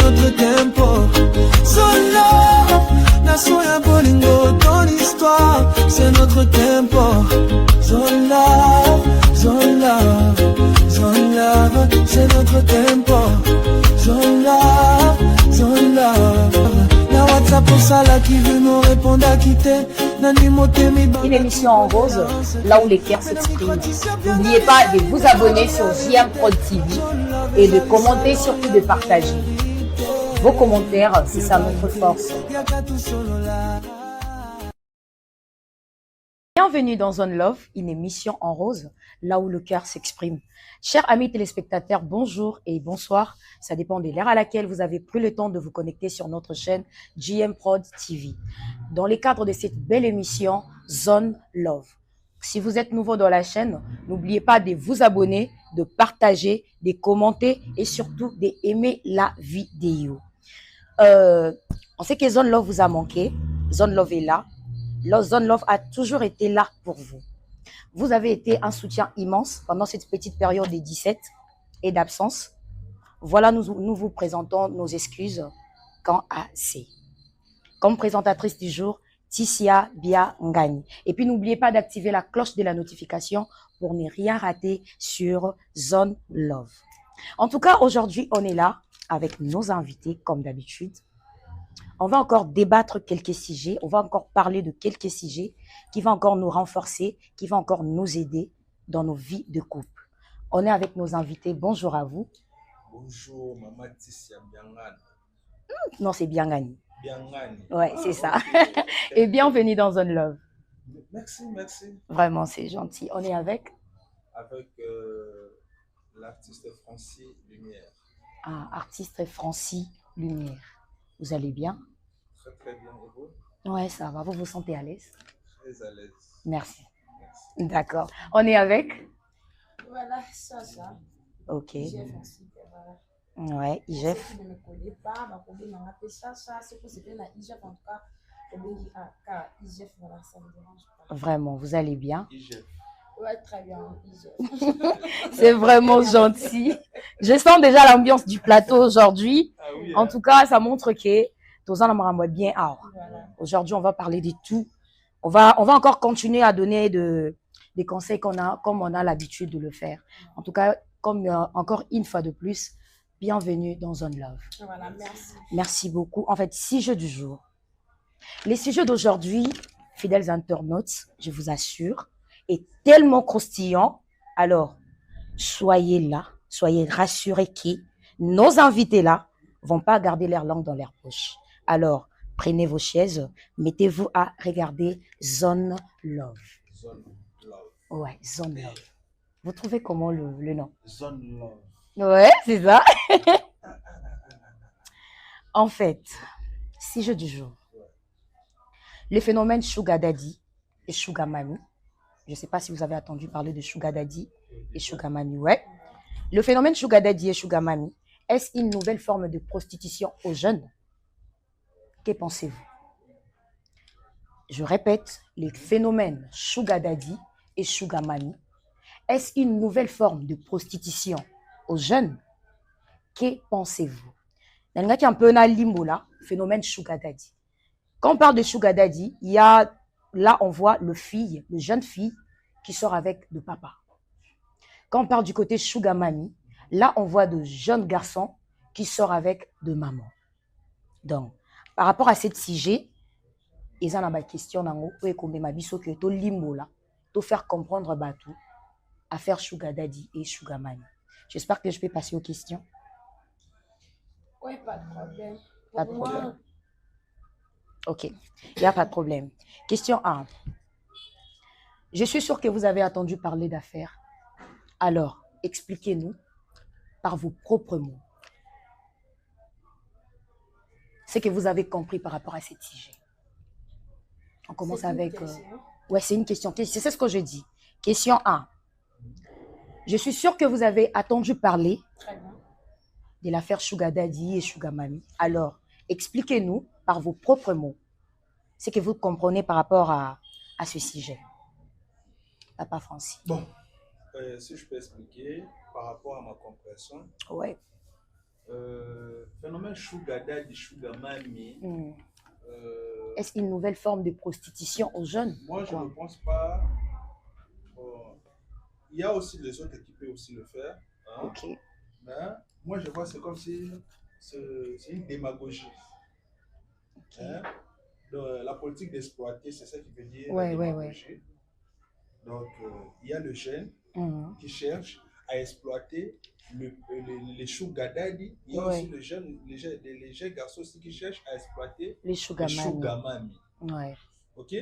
notre tempo. Zone Love, nation ya bolingo, ton histoire, c'est notre tempo. Zone Love, Zone Love, Zone Love, c'est notre tempo. Zone Love, Zone Love. Na WhatsApp pour ça là qui veut nous répondre à quitter. Une émission en rose, là où les cœurs s'expriment. N'oubliez pas de vous abonner sur JM Prod TV et de commenter, surtout de partager. Vos commentaires, c'est ça notre force. Bienvenue dans Zone Love, une émission en rose, là où le cœur s'exprime. Chers amis téléspectateurs, bonjour et bonsoir. Ça dépend de l'heure à laquelle vous avez pris le temps de vous connecter sur notre chaîne JM Prod TV. Dans le cadre de cette belle émission Zone Love. Si vous êtes nouveau dans la chaîne, n'oubliez pas de vous abonner, de partager, de commenter et surtout d'aimer la vidéo. On sait que Zone Love vous a manqué. Zone Love est là. Zone Love a toujours été là pour vous. Vous avez été un soutien immense pendant cette petite période des 17 et d'absence. Voilà, nous vous présentons nos excuses quand assez. Comme présentatrice du jour, Ticia Bia Ngani. Et puis n'oubliez pas d'activer la cloche de la notification pour ne rien rater sur Zone Love. En tout cas, aujourd'hui, on est là avec nos invités, comme d'habitude. On va encore débattre quelques sujets, on va encore parler de quelques sujets qui vont encore nous renforcer, qui vont encore nous aider dans nos vies de couple. On est avec nos invités. Bonjour à vous. Bonjour, Maman Ticia Biangani. Non, c'est Biangani. Biangani. Ouais, c'est ça. Okay. Et bienvenue dans Zone Love. Merci, merci. Vraiment, c'est gentil. On est avec l'artiste Francis Lumière. Ah, artiste Francis Lumière. Vous allez bien? Très, très bien. Et vous? Ouais, ça va. Vous vous sentez à l'aise? Très à l'aise. Merci. D'accord. On est avec? Voilà, ça. Ok. IGF aussi, voilà. Ouais, IGF. Ceux qui ne me connaissent pas, bah, on m'a appelé ça. C'est pour c'était la IGF en tout cas. Car IGF, voilà, ça me dérange pas. Vraiment, vous allez bien? IGF. Ouais, très bien, IGF. C'est vraiment gentil. Je sens déjà l'ambiance du plateau aujourd'hui. Ah oui, En tout cas, ça montre que tous en amoureux bien. Voilà. Aujourd'hui, on va parler de tout. On va encore continuer à donner des conseils comme on a l'habitude de le faire. En tout cas, comme encore une fois de plus, bienvenue dans Zone Love. Voilà, merci. Merci beaucoup. En fait, sujet du jour. Les sujets d'aujourd'hui, fidèles internautes, je vous assure, est tellement croustillant. Alors, soyez là, soyez rassurés que nos invités là vont pas garder leur langue dans leur poche. Alors, prenez vos chaises, mettez-vous à regarder Zone Love. Zone Love. Ouais, Zone Love. Vous trouvez comment le nom? Zone Love. Ouais, c'est ça. En fait, sujet du jour. Le phénomène Sugar Daddy et Sugar Mommy. Je ne sais pas si vous avez entendu parler de Sugar Daddy et Sugar Mommy. Ouais. Le phénomène Sugar Daddy et Sugar Mommy, est-ce une nouvelle forme de prostitution aux jeunes? Que pensez-vous? Je répète, le phénomène Sugar Daddy et Sugar Mommy, est-ce une nouvelle forme de prostitution aux jeunes? Que pensez-vous? Il y a un peu un limbo là, phénomène Sugar Daddy. Quand on parle de Sugar Daddy, il y a, là on voit le jeune fille qui sort avec le papa. Quand on parle du côté Sugar Mommy, là on voit de jeunes garçons qui sortent avec de maman. Donc, par rapport à cette sujet, ils ont une question que limbo là, pour faire comprendre Batou à faire Sugar Daddy et Sugar Mommy. J'espère que je peux passer aux questions. Oui, pas de problème. Pas de problème. Ok, il n'y a pas de problème. Question 1. Je suis sûre que vous avez entendu parler d'affaires. Alors, expliquez-nous par vos propres mots ce que vous avez compris par rapport à cette sujet. On commence avec... Ouais, c'est une question. C'est ce que je dis. Question 1. Je suis sûre que vous avez entendu parler de l'affaire Sugar Daddy et Sugar Mommy. Alors, expliquez-nous par vos propres mots ce que vous comprenez par rapport à ce sujet. Papa Francis. Bon, si je peux expliquer par rapport à ma compréhension, ouais. Phénomène sugar daddy, sugar mommy. Est-ce une nouvelle forme de prostitution aux jeunes? Moi, je ne pense pas. Il y a aussi les autres qui peuvent aussi le faire. Hein. Ok. Mais moi, je vois c'est comme si c'est une démagogie. Okay. Hein? La politique d'exploiter, c'est ça qui veut dire Ouais, la démagogie. ouais. Donc, il y a le jeune qui cherche à exploiter les sugar daddy. Il y a aussi les jeunes garçons aussi qui cherchent à exploiter les sugar mommy. Ouais. Ok?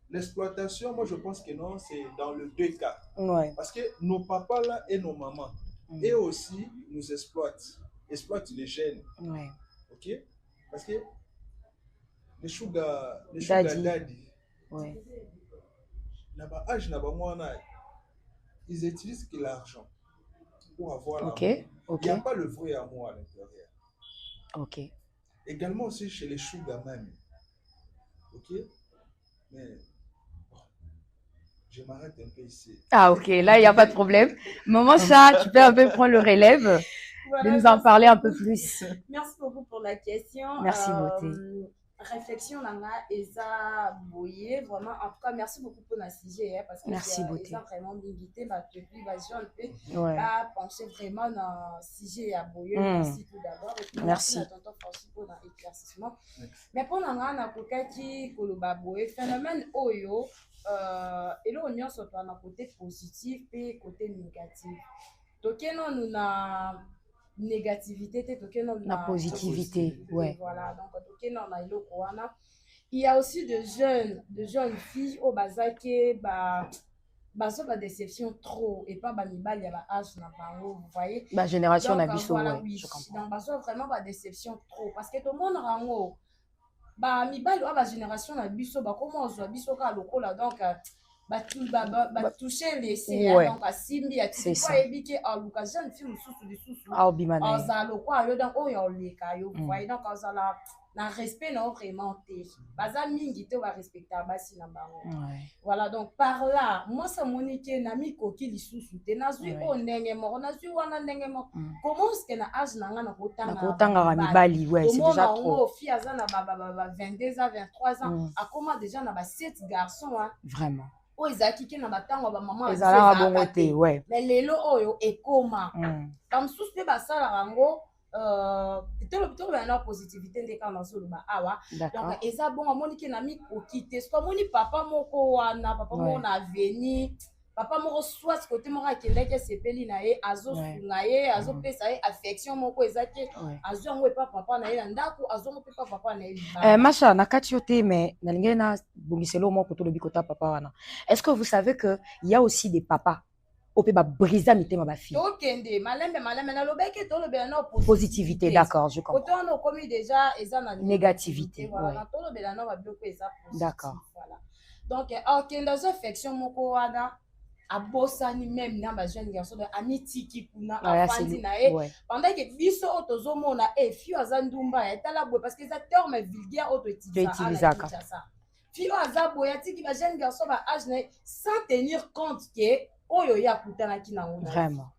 L'exploitation, moi je pense que non, c'est dans les deux cas. Ouais. Parce que nos papas là et nos mamans, eux aussi nous exploitent les jeunes. Ouais. Ok? Parce que les sugar daddy, ouais. ils utilisent que l'argent pour avoir l'amour. Okay. Il n'y a pas le vrai amour à l'intérieur. Ok. Également aussi chez les sugar mommy. Ok? Mais je m'arrête un peu ici. Ah ok, là il n'y a pas de problème. Maman Cha, tu peux un peu prendre le relève de nous en parler un peu plus. Merci beaucoup pour la question. Merci beauté. Réflexion nanga eza boye vraiment en tout cas merci beaucoup pour la sujet parce que merci beauté. Eza vraiment invité depuis ba jeune pe a pensé vraiment dans sujet ya boye merci tout d'abord et puis merci à tonton Francis pour l'éclaircissement. Mais pour nanga na kokaki koloba boye phénomène oyo elo nyonso to na côté positif et côté négatif. Tokeno nous na négativité la positivité, ouais. Voilà, donc il y a aussi de jeunes filles au bazake ba déception trop et pas ba mibali ya ba âge na bango, vous voyez, ba génération donc, na biso voilà, ouais, oui, je comprends. donc baso vraiment ba déception trop parce que tout le monde rango ba mibali ba génération na biso ba comment ozwa biso ka lokola donc toucher les ouais. donc asimbi ya c'est ça et biki a l'occasion film sous albimana ozalo kwa yo donc oyo leka yo voyez donc ozala na respect non vraiment te baza mingi te ba respecter basi na bango voilà donc par là moi ça monique na mikoki lisusu te nazui o ndenge moko nazui wana ndenge moko comment est-ce que na âge na nga na kotanga mibali ouais c'est déjà trop fille aza na ba 22 ans 23 ans a comment déjà na ba 7 garçons vraiment o ezaki ke na batango ba maman ezala bongo te ouais mais lelo oyo ekoma comme sous pe basala rango tolo na positivité ndeka na solo ba awa donc eza bongo moni ke na mikoki te so moni papa moko wana papa moko na avenir papa moko soit côté moko akendaki sepeli na ye azosunga ye azopesa ye affection moko ezaki azongo epa papa na ye na ndako azongo pe papa na ye Masha na kati yo te mais na lingé na bongiselo moko to lobi kota papa wana est-ce que vous savez que il y a aussi des papas au peut ba briser mitema ba fille okende malembe na lobeke to lobela na positivité d'accord je comprends autant on commis déjà eza na négativité voilà to lobela na ba bioko eza d'accord voilà donc okende zo affection moko wana abosani même na ba jeune garçon de amitiki kuna afandi na e pendant que biso otozomona fio aza ndumba ya tala boye parce que ça terme vulgaire auto utiliser ça fio aza boye atiki ba jeune garçon ba âge na sans tenir compte que oyo ya kutana kina ngona vraiment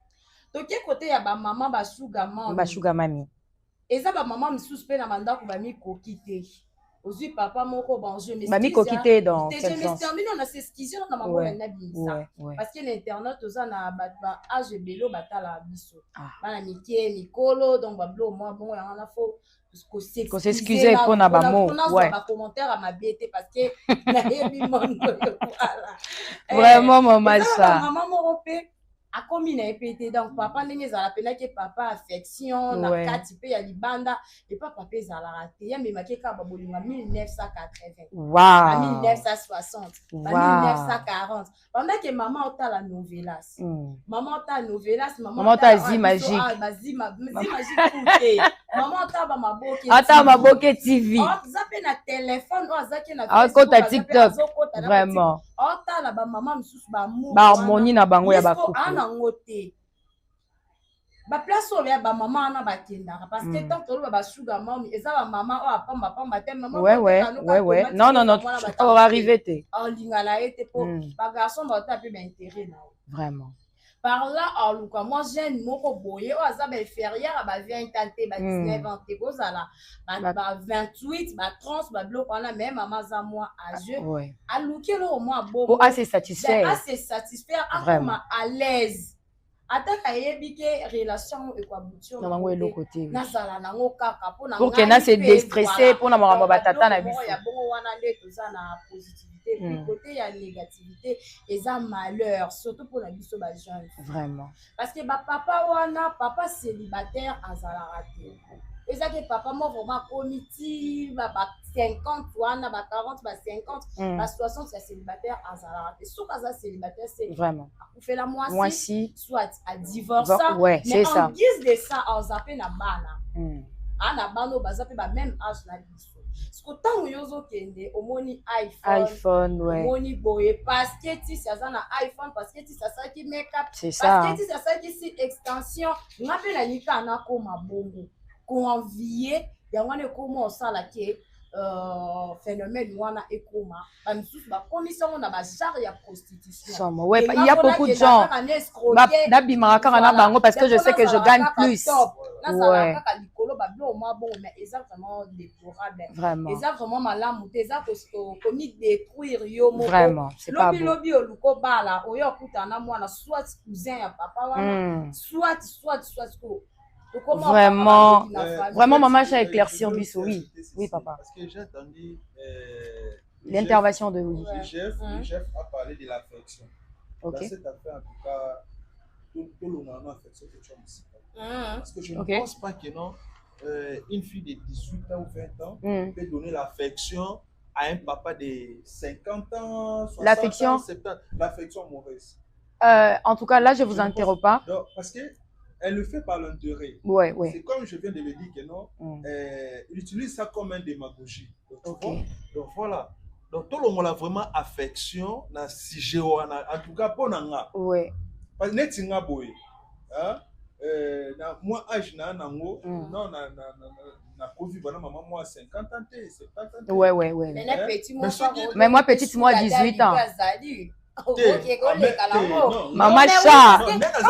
toke côté ya ba maman ba sugar mami eza ba maman misusu pe na mandako ba mikoki te ozui papa moko bon je m'excuse mami kokité dans quel sens on a s'excuser na maman na bimisa parce que l'internet oza na ba âge belo batala biso bana mikie mikolo donc ba blo moi bon ya na fo ko s'excuser pour na ba mot ouais ba commentaire à ma biété parce que na yebi mondo voilà vraiment maman ça maman moko pe akomi na epete donc papa ndenge ezala penaki papa affection na kati pe ya libanda et papa pe ezala raté ya memaki ka babolinga 1980 wow 1960 1940 pendant que maman otala novelas maman otala novelas maman otala zi magique maman otala ba maboke ata maboke TV zape na téléphone ozaki na akota TikTok vraiment otala ba maman misusu ba mu ba harmonie na bango ya ba couple nango te ba place oyo ya ba maman na bakendaka parce que tant que ba sugar mami eza ba maman o apamba pamba te maman ouais non on va arriver te en lingala ete po ba garçon ba ta pe ba intérêt na vraiment Par là, en moi, jeune, moko boye, oh, ça, ben, inférieur, bah, 20 ans, bah, 19 ans, t'es quoi, ça, là, bah, 28, bah, 30, bah, bloc, on a même, maman, ça, moi, âgeux, à l'ouké, là, au moins, bon, oh, assez satisfait, assez satisfait, vraiment, à l'aise. Attaque à yébike relation et quoi bouture na bango elo côté nazala nango kaka pour que na se déstresser pour na makambo batata na biso ya bongo wana nde toza na positivité puis côté ya négativité eza malheur surtout pour la biso ba jeune vraiment parce que ba papa wana papa célibataire azalaka te eza que papa mo vraiment comité ba 50 wana ba 40 ba 50 ba 60 ya célibataire azalaka te soki aza célibataire c'est vraiment akufela mwasi soit à divorcer ouais, mais en ça. Guise de ça azape na bana ana bano bazape ba même âge na biso siko tango yozo kende omoni iPhone ouais omoni boye parce que ti ça na iPhone parce que ti ça qui make-up parce que ti ça qui si extension ngape na nika na koma bongo convier yango ne koma osala ke phénomène wana ekoma ba misusu ba commission na ba genre ya prostitution ouais il y a beaucoup de gens nabimaka kaka na bango parce que je sais que je gagne plus ouais kaka likolo ba blo moi bon mais exactement déplorable vraiment exactement malamu te za komi détruire yo moko vraiment c'est pas bon lobi oluko bala oyo kutana mwana soit cousin ya papa wana soit ko vraiment, vraiment, maman, j'ai éclairci en biso, oui. Oui, papa. Parce que j'ai entendu l'intervention de oui. Le chef a parlé de l'affection. Ok. Dans cette affaire, en tout cas, tout le monde a affection que tu as aussi. Parce que je ne pense pas que non, une fille de 18 ans ou 20 ans peut donner l'affection à un papa de 50 ans, 60 ans, 70 ans. L'affection mauvaise. En tout cas, là, je vous interromps pas. Non, parce que elle le fait par l'intérêt. Ouais. C'est comme je viens de le dire que non, il utilise ça comme un démagogie. Donc, donc voilà. Donc tout le monde a vraiment affection na sujet en tout cas pour nanga. Ouais. Parce que netinga boy. Hein? Na moi âge na nango non na covid bana maman moi 50 ans 70 ans. Ouais. Mais moi petite moi 18 ans. Maman chat.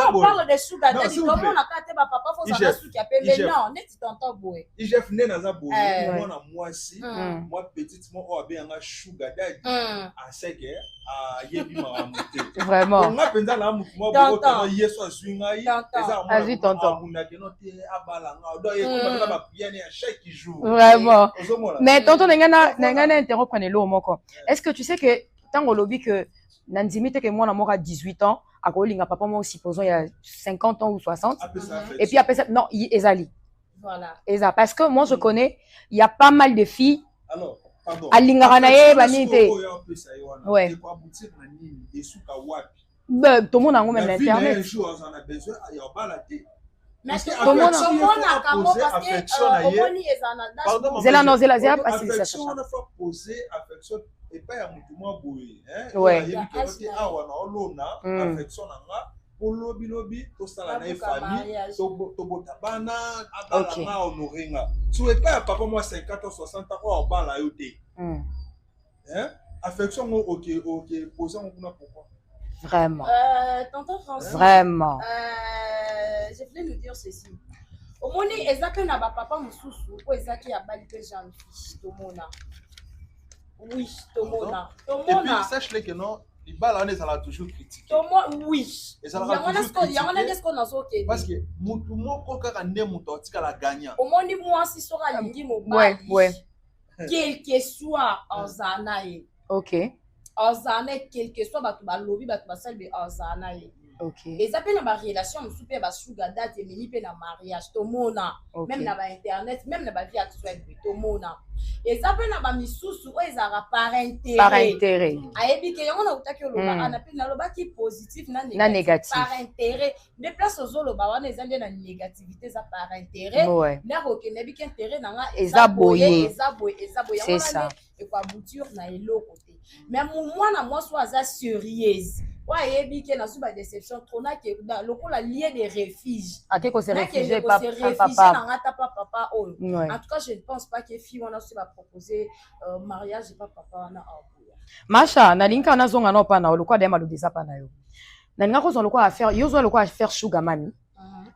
On parle de sugar daddy. Comment on a capté papa faut ça sucre mais non, net tonton boy. Ijef né na za boy. Moi na moi si, moi petite moi o bien nga sugar daddy. À seke à yebi ma monter. Vraiment. On a penza la mutu moi bo to yeso swinga yi. Vas-y tonton. On a que non te abala nga. Do yeko ba ba piane à chaque jour. Vraiment. Mais tonton n'engana interrompre le moko. Est-ce que tu sais que tant au lobby que Nanzimite que moi, à 18 ans, à Kolinga, papa, moi, supposons, il y a 50 ans ou 60. Et puis après ça, non, Ezali. Voilà. Eza, parce que moi, je connais, il y a pas mal de filles. Alors, pardon. À Lingaranaye, Banite. Ouais. Tout le monde a même l'internet. Mais tout le monde a posé affection. Et pas à mon boy, hein? Ouais. Affection nanga, pour lobby, tout ça la famille, to botabana, abalanga honoringa. Tu es pas papa moi 50 ans 60 ans au bas la yoté. Hein? Affection ok, posant pourquoi? Vraiment. Tonton François. Vraiment. Je voulais nous dire ceci. Au moins, ezaka na ba papa mususu, ko ezaki ya bali pe jeune fille to mona. Oui, Tomona. Et puis, sache-le que non, les balles, on est toujours critiqué. Oui. Et ça va toujours critiqué. Parce que, moi, quand on a un gagnant. Au moins, moi, si sera l'indi, mon ouais. Quel que soit en Zanaï. Ok. En Zanaï, quel que soit, bah, lobby, bah, salbe en Zanaï. Ok. Et ça peut dans ma relation, je suis pas sugar date et mini pe na mariage to mona, même na ba internet, même na ba vie actuelle to mona. Et ça peut na ba misusu o ezara par intérêt. Par intérêt. Ayebi ke yango na utaki loba ana pe na loba ki positif na négatif. Par intérêt. De place aux loba wana ezande na négativité ça par intérêt. Ouais. Na roke na bi ki intérêt na nga ezaboye. C'est ça. Et quoi bouture na elo côté. Mais moi na moi soit ça sérieuse. Ouais, et bien na suba déception trop na que lokola lié des refuges. A que se réfugier papa. Ouais. En tout cas, je ne pense pas que fille on a va proposer mariage pas papa na abuya. Masha na linka na zonga no pa na lokwa de malu desa pa na yo. Nanga ko zolo quoi à faire, yo zolo quoi à faire sugar mami.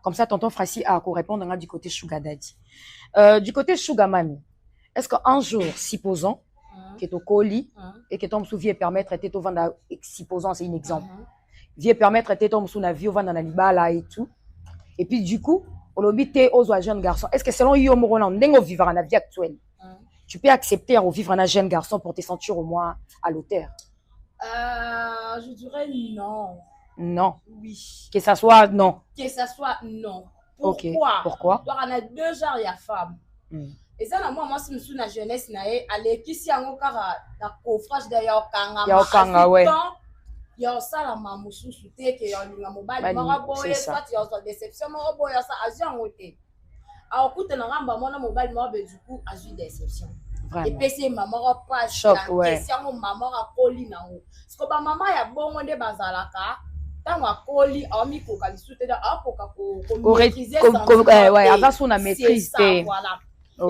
Comme ça tonton Francis a ko répondre du côté sugar daddy. Du côté sugar mami. Est-ce qu'un jour, supposons que tu colis et que ton souviens permettre de te vendre, supposons c'est un exemple, vient permettre de te na vie vendre na libala et tout. Et puis du coup, au lobby t'es aux jeune garçon. Est-ce que selon yo moro n'engo vivre dans la vie actuelle, tu peux accepter à vivre un jeune garçon pour te sentir au moins à l'auteur? Je dirais non. Non. Oui. Que ça soit non. Que ça soit non. Pourquoi? Okay. Pourquoi? Donc, on a deux genres de femmes. Et ça, moi, si je suis dans la jeunesse, allez, qui si on a un coffrage d'ailleurs, Kanga, ouais. Il y a ça, la maman, sous-souté, qui a un mobile, maraboye, soit il y a une déception, maraboye, ça, à jouer en côté. Alors, écoute, on a un mobile, maraboye, du coup, à jouer déception. Et puis, c'est maman, pas choc, ouais. Question, maman, a collé dans l'eau. Parce que maman, il y a bon, on est bazalaka. Tant à colis, à mi coca, il soutient à pour maîtriser ouais, avant son maîtrise. Voilà.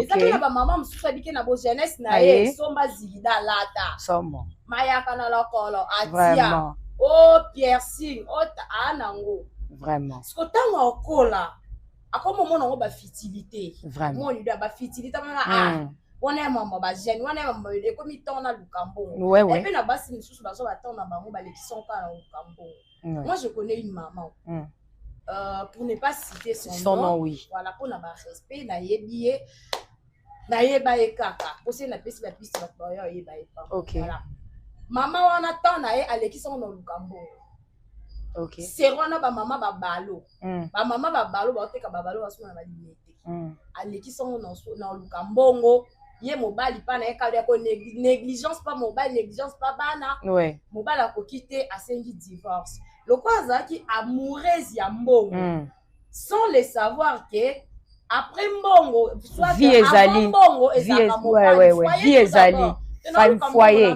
Et ça, quand maman me souffre que na bo jeunesse na ye, somba zigida lata. Somo. Maya kana la kolo, atia. Oh piercing, oh anango. Vraiment. Parce que tant à cola, à comme moment on ba fertilité. Vraiment. Moi, il doit ba fertilité, on est maman ba jeune, on est maman de comme il tourne à Lukambo. Ouais, ouais. Et puis na basi mi sousu ba so ba tourne na bango ba les qui sont pas à Lukambo. Moi, je connais une maman. Pour ne pas citer son nom, oui. Voilà, pour n'avoir respect, naïe baye kaka. Pour ça, na piste la piste, baye pas. Ok. Voilà. Maman, on attend naïe à l'équipe sont dans le Lukambo. Ok. C'est rona ba maman ba balo. Ba maman ba balo, ba oteka ba balo, aso na ba limité. À l'équipe sont dans le Lukambo. Yé mobile pas na ekade ko négligence pas mobile négligence pas bana. Ouais. Mobile a ko quitter à 5 divorce. Le quoi qui amoureuse ya mbongo. Sans le savoir que après mbongo soit vie ezali mbongo vie ezali foyer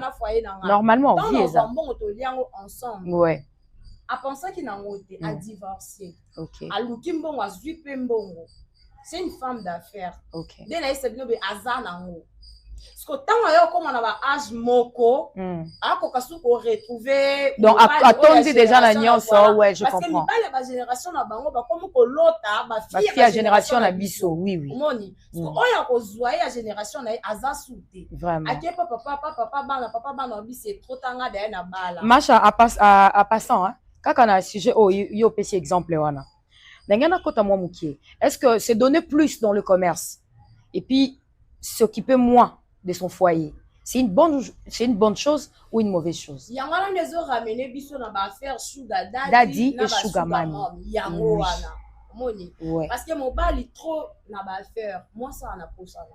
normalement vie ezali mbongo to liango ensemble. Ouais. A penser qu'il n'a ngoté a divorcer. OK. A luki mbongo a zuipe mbongo. C'est une femme d'affaires. OK. Dès là c'est bien azar nango. Parce que tant ayo comme on a âge moko, ako kasu ko retrouver donc attendez déjà la nuance ouais je comprends. Parce que la génération na bango ba comme ko lota ba fille à génération na biso oui oui. Moni. Parce que oya ko zoya génération na azar souté. Vraiment. Aké papa bana bi c'est trop tanga derrière na bala. Macha à passant hein. Kaka na sujet yo petit exemple wana. Ndengana kota moi mukie. Est-ce que c'est donner plus dans le commerce et puis s'occuper moins de son foyer? C'est une bonne chose ou une mauvaise chose? Yango na nezo ramener biso na ba faire sugar daddy et sugar mami. Yango wana. Moni. Ouais. Parce que mon bali trop na ba faire. Moi ça na pour ça.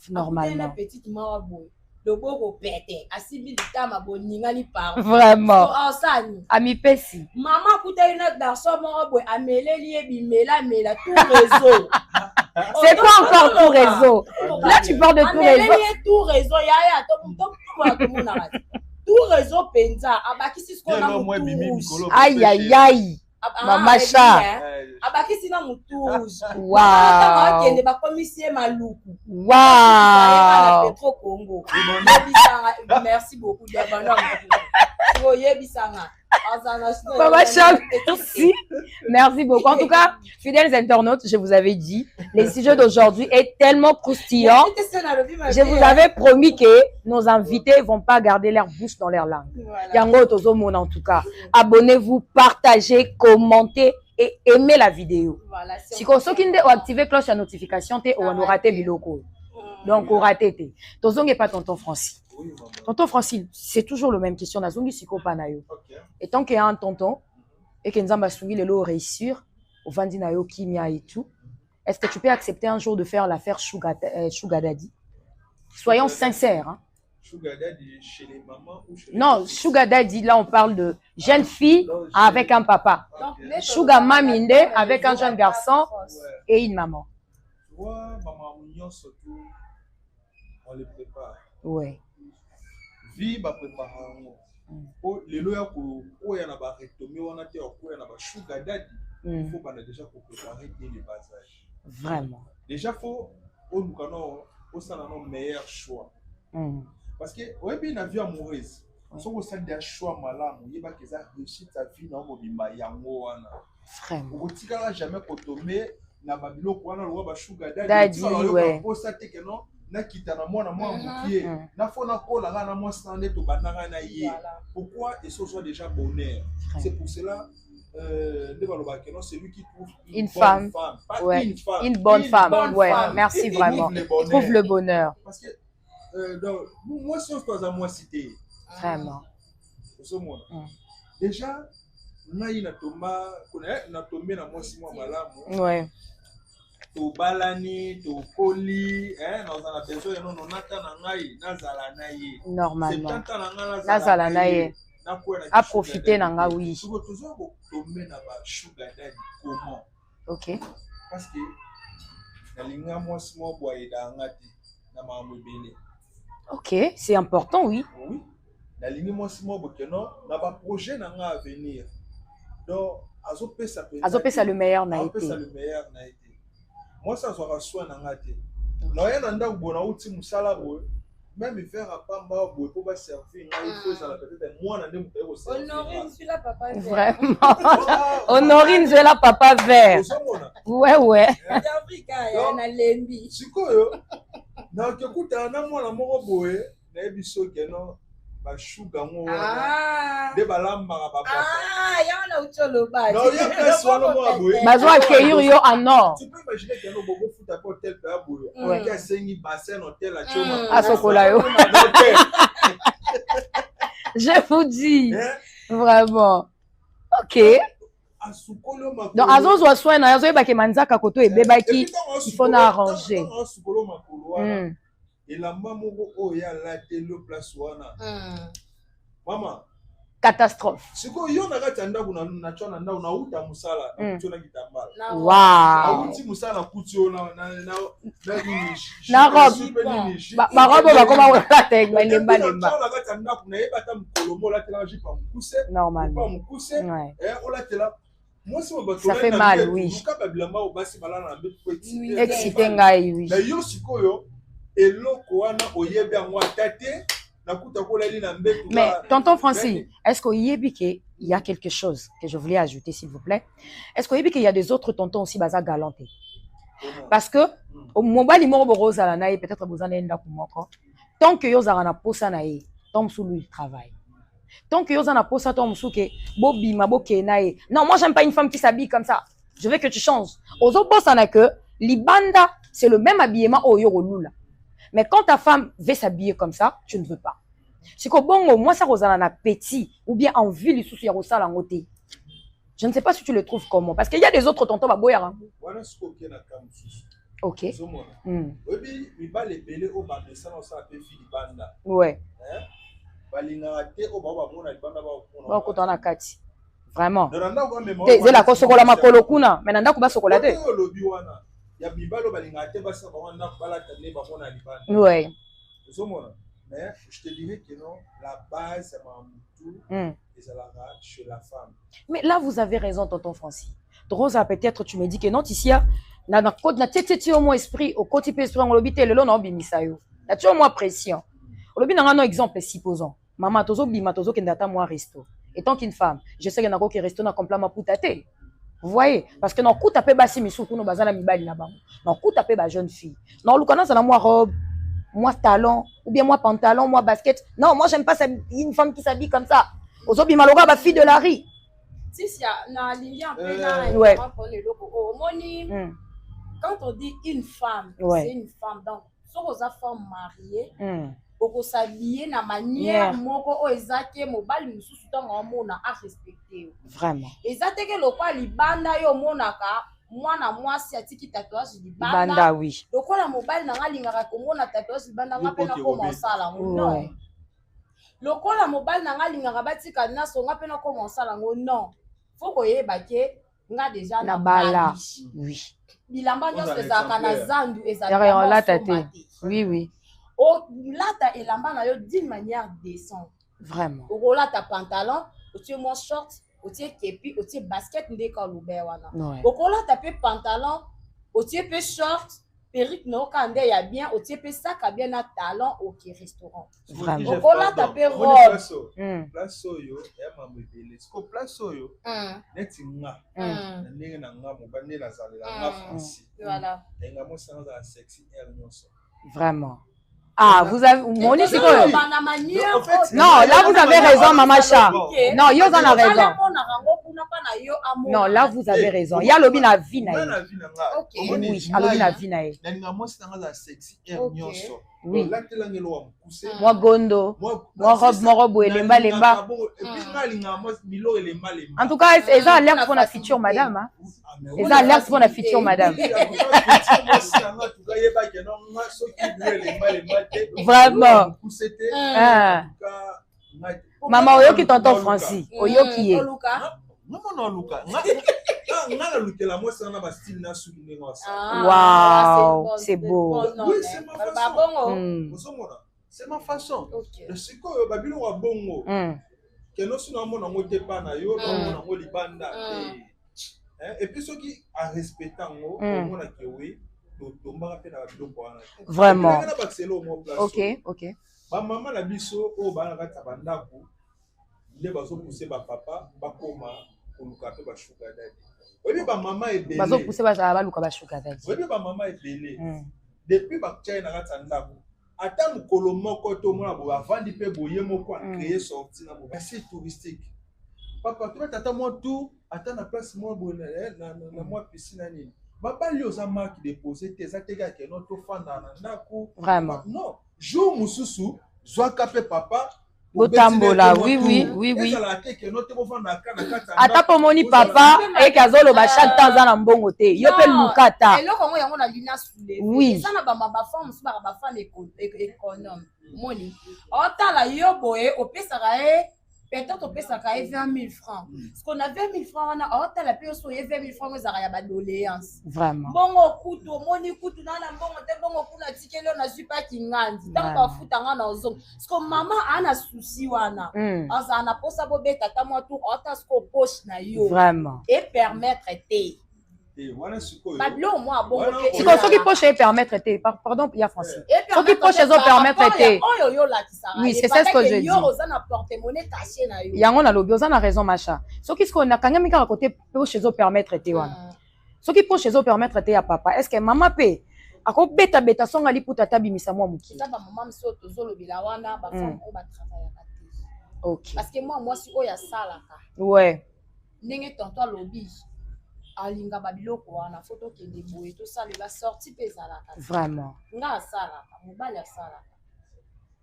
Normalement. Une petite marabo. Le beau pété. Asibi litama boninga ni par. Vraiment. Oh sani. Ami pesi. Maman kuta une garçon marabo ameleli ebimela mela tout réseau. C'est quoi encore tout réseau? Là, tu parles de tout réseau. Tout réseau, tout réseau, penza. Abakisi ce qu'on a. Aïe, aïe, aïe. Maman chat. Abakisi na mutu rouge. Waouh. Waouh. Merci beaucoup. Maman chat, merci. Merci beaucoup. En tout cas, fidèles internautes, je vous avais dit, le sujet d'aujourd'hui est tellement croustillant. Je vous avais promis que nos invités ne vont pas garder leur bouche dans leur langue. Yango Tozomon en tout cas. Abonnez-vous, partagez, commentez et aimez la vidéo. Si vous avez activé la cloche de notification, vous aurez raté biloko. Donc, vous raté. Tozong n'est pas tonton Francis. Tonton Francis, c'est toujours la même question. Et tant qu'il y a un tonton et que nous avons le lot réussir, au vandi na yo kimia et tout, est-ce que tu peux accepter un jour de faire l'affaire Sugar Daddy? Soyons sincères. Hein? Sugar Daddy chez les mamans ou chez les non, Sugar Daddy, là on parle de jeune fille avec un papa. Sugar Maminde avec un jeune garçon et une maman. Tu vois, maman Mignon surtout, on les prépare. Ouais. Vie ba préparer. Oh, les lois pour y en a pas retomé, on a été au coin, on a pas Sugar Daddy. Il faut qu'on a déjà préparer dès le bas âge. Vraiment. Déjà faut au nous au meilleur choix. Parce que ouais bien la vie amoureuse. Si vous avez des choix malades, vous avez réussi ta vie dans vos bimba yango. Vraiment. Vous ne jamais tomber na babilo kwa na loba sugar daddy ouais. Pour ça que non na kitana mwana mwa mukie na fona kola na mwa sande to bananga na ye. Pourquoi et ce soit déjà bonheur. C'est pour cela celui qui trouve une bonne femme, pas ouais. une bonne femme, ouais. Merci vraiment. Il trouve le bonheur. Parce que moi si on se à moi cité. Vraiment. Déjà ngai na tomba na tombe na moi si moi malamu. Ouais. To balani to koli dans un besoin non nata na ngai nazala na ye. Normalement. C'est nazala na ye. À profiter nanga oui. Ok. Parce que ok, c'est important oui. Oui. Projet à venir. Donc azopesa le meilleur na été. Moi ça sera soin nanga te. Na yena ndakubona uti musala boy. Même faire à Pamba pour pas servir, il faut ça la peut-être moi na ndemu ko servir. Honorine suis la papa vert. Vraiment. Honorine suis la papa vert. Ouais ouais. Afrika ya na lembi. Sikoyo. Na kekuta na mwana moko boye na ebiso keno ba sugar ngo wana. De balamba ba papa. Ya na utolo ba. Non, ya personne mo boye. Bazo accueillir yo en or. Tu peux imaginer keno bobo foot à hôtel pa boye. Ouais. Qui a sengi bassin hôtel à Choma. À Sokola yo. Je vous dis. Vraiment. OK. Donc azo zo soin na yazo ebake manzaka koto ebebaki il faut na arranger. Et la maman oya la télé place wana. Maman catastrophe. Siko yo na katanda kuna na chona nda una uta musala chona kitambala. Wow. Uti musala kutio na na robe. Ba robe ba koma wala te lemba lemba. Na katanda kuna eba ta mukolomo la tela jipa mukuse. Normal. Pas mukuse. Ola tela. Moi si ça fait mal oui. Excité ngai oui. Mais yo siko yo eloko wana oyebi yango atate. Mais tonton Francis, est-ce qu'il y a quelque chose que je voulais ajouter s'il vous plaît? Est-ce qu'il y a des autres tontons aussi baza galantés? Parce que au mobile il moro rose à la naïe peut-être vous en enda kumoko. Tant que yo zara posa naïe, tom sous lui travail. Tant que yo zara posa tom sous que bobi maboke naïe. Non, moi j'aime pas une femme qui s'habille comme ça. Je veux que tu changes. Aux autres boss en a que libanda c'est le même habillement au yo lula. Mais quand ta femme veut s'habiller comme ça, tu ne veux pas. C'est que bon, moi, ça rosana na petit, ou bien en ville, il y a rosa la moté. Je ne sais pas si tu le trouves comment. Parce qu'il y a des autres tontons à boire. Ok. Ouais. Vraiment. C'est la cause de la makolokuna. Mais nanda kuba sokolate. Ouais. Mais je te dirais que non, la base, c'est tout et c'est chez la femme. Mais là, vous avez raison, tonton Francis. Rosa, peut-être tu me dis que non, ici, na tete au moins esprit, au côté esprit, on l'obité, le long, on bimisa yo. Là, tu as au moins pression. On l'obité, on a un exemple, supposons. Maman, tozo bima, tozo kendata moi resto. Et tant qu'une femme, je sais qu'il y en a qui resto na complètement poutate. Vous voyez? Parce que non, coup tapé basi misou, nous bazana mibali là-bas. Non, coup tapé ba jeune fille. Non, l'oukana, ça na moi robe. Moi talon, ou bien moi pantalon, moi basket. Non, moi j'aime pas une femme qui s'habille comme ça. Aujourd'hui, maloga, ma fille de la rue. Si, si, quand on dit une femme, c'est une femme. Donc, si on a femme mariée, on peut s'habiller de manière moko ezake mobali mususu tango mona a respecter. Vraiment. Ezate ke lokwa libanda yo monaka. Mwana mwasi atiki tatouage libanda. Banda oui. Lokola mobile na nga lingaka komona tatouage libanda nga pena ko mosala non. Lokola mobile na nga lingaka batika na songa pena ko mosala non. Faut koyeba ke nga déjà na bala. Oui. Bilamba nyonso ezaka na zandu ezaka la tate. Oui oui. O lata elamba na yo d'une manière décente. Vraiment. O lata pantalon, o tu mon short. Otie kepi, otie basket ndeka lube wana. Okola tape pantalon, otie pe short, perruque no kande ya bien au type sac à bien à talent au restaurant Vraiment. au la taper robe place oyo ya mambo ebele siko place oyo neti nga na ndenge na nga mobane la zalela nga Francis voilà nga mo sana za sexy air nyonso vraiment. Ah, vous avez non, là vous avez raison, Maman Cha. Non, yo en a raison. Non, là vous avez raison. Il y a l'obi na vie na. Oui, alobi na vie na. Oui. Moi gondo. Moi robe elemba. En tout cas, c'est ça l'air pour la future madame. Et ça l'air pour la future madame. Vraiment. Maman oyoki tonton Francis. Oyoki ye. Waouh, c'est beau. Oui, c'est ma façon. C'est ma façon. Le siko babilo wa bongo. Que non sinon mon nango te pa na yo, nango libanda. Et puis ceux qui a respectant ngo, on a que oui, tomba pe na biloko wana. Vraiment. OK, OK. Ba maman la biso o ba na kata bandako. Les bazo pousser ba papa, ba koma koluka pe ba sugar daddy. Oui, ba maman est belé. Bazo pousser ba luka ba sugar daddy. Oui, ba maman est belé. Depuis ba tchai na kata ndako. Ata mukolo moko to mona bo avandi pe boye moko a créer sorti na bo. C'est touristique. Papa, tu vas t'attendre tout, attends la place moi na moi piscine nini. Baba li oza marque déposer tes atega ke no to fanda na ndako. Vraiment. Non, jour mususu, zwa kape papa. Botambola, oui. Ata pomoni papa et kazolo ba chaque temps za na mbongo te. Yo pe lukata. Eloko ngo yango na lina soule. Oui. Ça na ba femme so ba femme économe. Moni. Otala yo boye opesaka peut-être opesaka 20 000 francs. Parce qu'on a 20 000 francs on a otala pe so 20 000 francs za ya ba doléance. Vraiment. Bongo kutu moni kutu na mbongo te bongo kuna tikelo na suis pas kinganzi. Tant ba futa nga na ozong. Parce que maman ana souci wana. Asa ana posa bo beta ta mo tout ota sko poche na yo. Vraiment. Et permettre te. Bablo moi bon. Ce qui poche permettre te. Pardon, il y a Francis. Ce qui poche permettre te. Oui, c'est ça ce que je dis. Yango na lobi oza na raison macha. Ce qui qu'on a kanga mika côté poche permettre te wana. Ce qui poche permettre te ya papa. Est-ce que maman pe ako beta songa liputa tabimisa mwa muki. Ça ba maman msoto zolo bila wana ba femme ko ba travailler à côté. OK. Parce que moi si oya salaka. Ouais. Ndenge tonto lobi. Alinga babiloko wana photo ke deboye to ça la sortie pezalaka. Vraiment. Nga salaka, mobala salaka.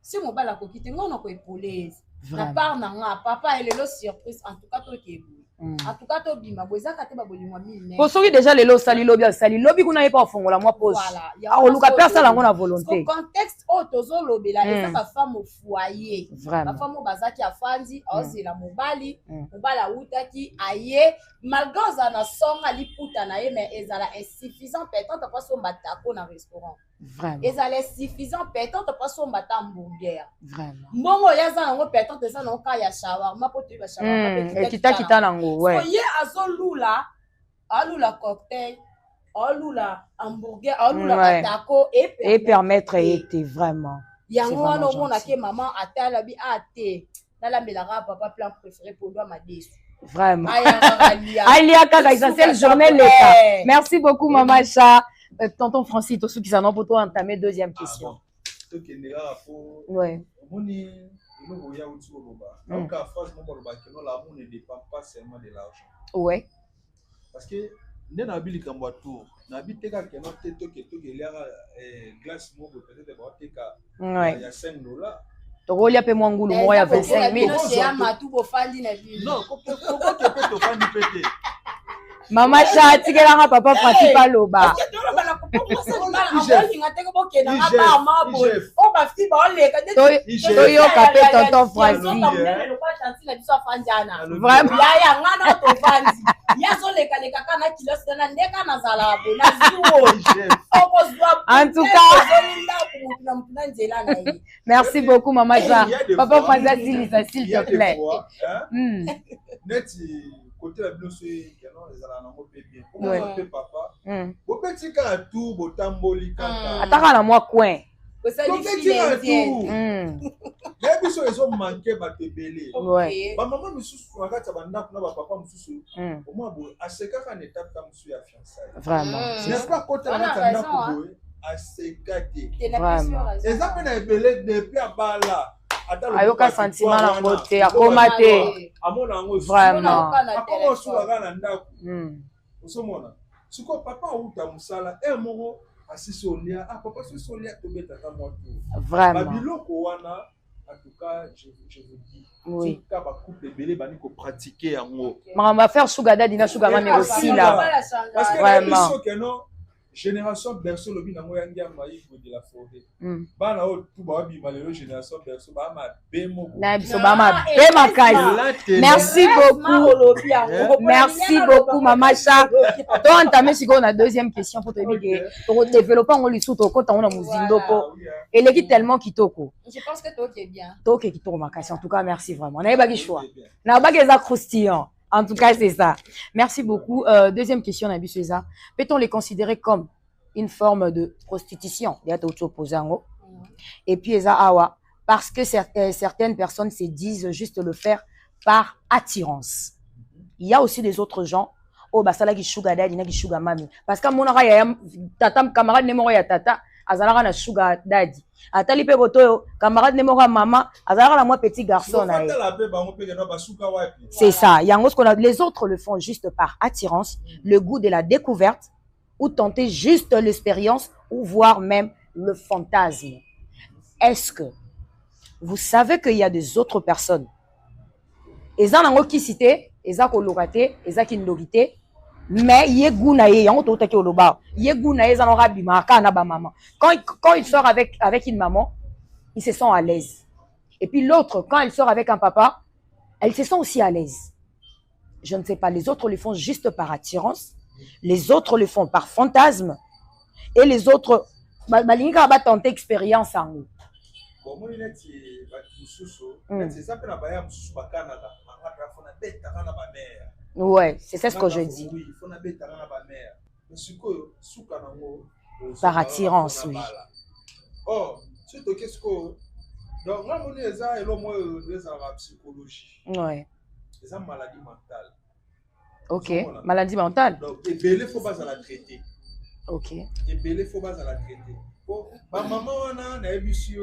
Si mobala ko kite ngono ko epoleze. Na part na nga papa elelo surprise en tout cas to ke en tout cas to bima bozaka te babolingwa mine. Ko soki déjà lelo sali lobi kuna yepa ofongola mwa poche. Voilà. Ah oluka pesa lango na volonté. Contexte tozo lobela eza ba femme au foyer. Ba femme bazaki afandi ozela mobali, mobala utaki aye malgré ça na songa liputa na ye mais ezala insuffisant peut-être pas son batako na restaurant. Vraiment. Ezala suffisant peut-être pas son bata hamburger. Vraiment. Mbongo yaza nango peut-être ça na ka ya shawarma po tu ba shawarma pe kita nango ouais. So ye azolula alula cocktail, alula hamburger, alula batako et permettre été vraiment. Yango wana omona ke maman atala bi ate la melaka papa plan préféré pour toi ma déçu. Vraiment. Alia kaka essentiel journée l'état. Merci beaucoup Maman Cha. Tonton Francis, tous ceux qui s'en ont pour toi entamer deuxième question. Ouais. Ouais. Parce que nous avons dit qu'on tour. Nous avons dit que nous glace peut-être il y a 5 $. Tokolia pe mwangulu moya ya 25 000. Non, pourquoi tu peux te faire péter? Maman Cha tikela papa principal loba. Toyo kapé tonton Francis. Vraiment. En tout cas, merci beaucoup Maman Cha. Papa Francis, s'il te plaît. Côté la blessure, les ala nango pe bien. Papa bopetika tout botamboli kaka ataka na moi coin bopetika tout mais biso ezo manquer batebele ba maman misusu na kati banda na ba papa misusu au moins bo asekaka na étape ta musu ya fiançailles vraiment n'est pas côté na kanda ko asekate vraiment eza pe na ebele depuis abala ayoka sentiment nango te akoma te amona yango vraiment akoma osulaka na ndako osomona siko papa auta musala moko asisi olia papa asisi olia tobetaka mwa tu vraiment babiloko wana en tout cas je vous dis oui ka ba couple ebele bani ko pratiquer yango makambo affaire sugar daddy na sugar mami aussi là parce que vraiment biso ke non génération berceau lobi nango yangi ya maïko de la forêt bana o tout ba bima lelo génération berceau ba ma bemo na biso ba ma be makasi merci beaucoup merci beaucoup mama Cha to entamer siko na deuxième question pour te dire que to développer on lui sous to kota on na muzindo po eleki tellement kitoko je pense que toi es bien to ke kitoko makasi en tout cas merci vraiment na yeba ki choix na ba ke za croustillant. En tout cas, c'est ça. Merci beaucoup. Deuxième question, Nabisouza. Peut-on les considérer comme une forme de prostitution? Et puis, parce que certaines personnes se disent juste le faire par attirance. Il y a aussi des autres gens. Oh, bah, ça là, qui sugar daddy, qui sugar mami. Parce que mon tata, camarade, n'est ya tata. Azalaka na sugar daddy. Atali pe boto camarade nemora maman, azalaka na moi petit garçon na. C'est ça. Yango ce qu'on a, les autres le font juste par attirance, le goût de la découverte ou tenter juste l'expérience ou voire même le fantasme. Est-ce que vous savez qu'il y a des autres personnes? Eza nango ki cité, eza ko lokate, eza ki ndogité. Mais yeguna ye yango to taki oloba yeguna ye zanora bima kana ba maman quand il sort avec une maman il se sent à l'aise et puis l'autre quand il sort avec un papa elle se sent aussi à l'aise. Je ne sais pas, les autres le font juste par attirance, les autres le font par fantasme et les autres balinga ba tenter expérience en eux. Ouais, c'est ça ce que je dis. Par attirance, oui. Oh, qu'est-ce que... Donc, là, on est psychologie. Ouais. C'est une maladie mentale. Ok, maladie mentale. Donc, il faut pas la traiter. Ok. Il faut pas la traiter. Bon, ma maman, on a un ébusio.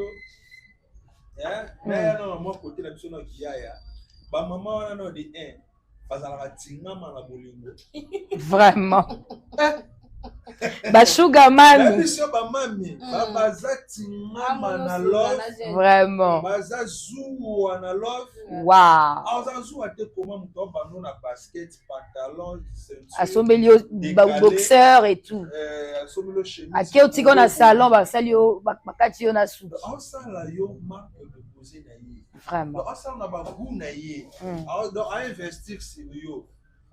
Mais non, moi, côté la personne qui a, ma maman, on a des 1. Vraiment. Bashuga mami. Vraiment. Wow. Assombelio boxeur et tout. Akio tiko na salon ba salio bakati yo na sou. Vraiment.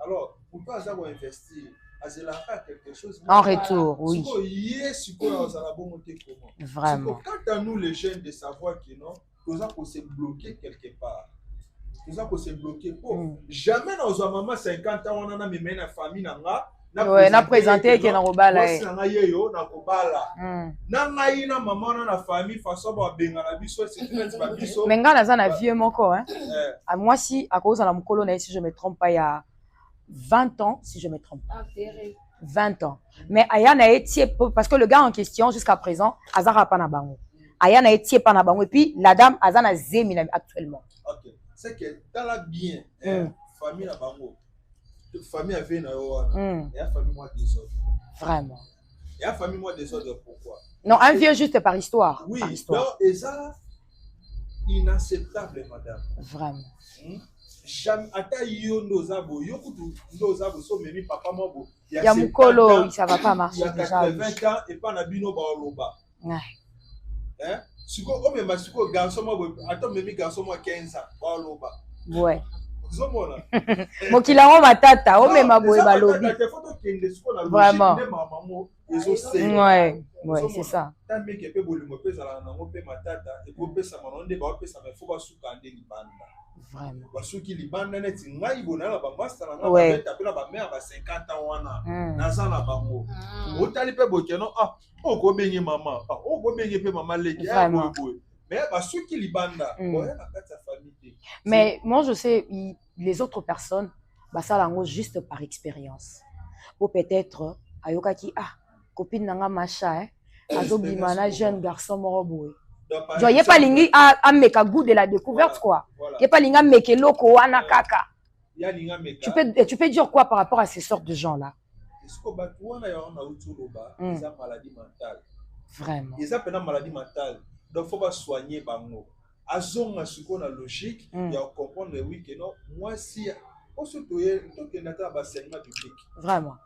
Alors, pourquoi ça va investir? Quelque chose en retour, oui. Vraiment. Quand à nous les jeunes de savoir que non, nous avons se bloquer quelque part. Nous avons se bloquer pour jamais dans un maman 50 ans on a mis une famille nanga. Ouais, na présenté que na robala. Na yeyo na kobala. Na ngai na maman na famille façon ba benga na biso c'est ba biso. Mais nga na na vieux moko hein. Moi si à cause na mukolo na si je me trompe pas il y a 20 ans si je me trompe pas. 20 ans. Mais aya na etie parce que le gars en question jusqu'à présent azara pa na bango. Aya na etie pa na bango et puis la dame azana zemi actuellement. OK. C'est que dans la bien famille na bango. Famille avait na yo et la famille moi désordre. Vraiment. Et la famille moi désordre pourquoi? Non, un vieux juste par histoire. Oui, par histoire. Donc et ça inacceptable madame. Vraiment. Jamais ata yo ndozabo yo kutu ndozabo so memi papa mabo ya mukolo ça va pas marcher déjà. 20 ans et pas na bino ba oloba. Hein? Siko o mema siko garçon mabo ata memi garçon mo 15 ans ba oloba. Ouais. Zomona. Mokila matata o mema boye balobi. Vraiment. Ouais, ouais, c'est ça. Ta meke pe bolimo pe zala na ngo pe matata e ko pe sa manonde ba pe sa me fo ba suka ndeli banda. Vraiment. Parce que les bandes net ngai bonala ba master na ba tapela ba mère ba 50 ans wana. Na za na bango. Otali pe bokeno o ko benye maman. O ko benye pe maman leki. Mais parce que les bandes boya na kati ya famille. Mais moi je sais les autres personnes bah ça lango juste par expérience. Ou peut-être ayokaki copine nanga macha azobima na jeune garçon moko boye. Genre, il n'y a pas lingi à meka goût de la découverte, quoi. Il n'y a pas lingi à meke loko wana kaka. Tu peux dire quoi par rapport à ces sortes de gens-là? Vraiment. Ils ont une maladie mentale. Donc, il faut pas soigner. Azonga suko na logique, il y a comprendre oui que non. Moi, si on se toye, tout est dans l'enseignement public. Vraiment.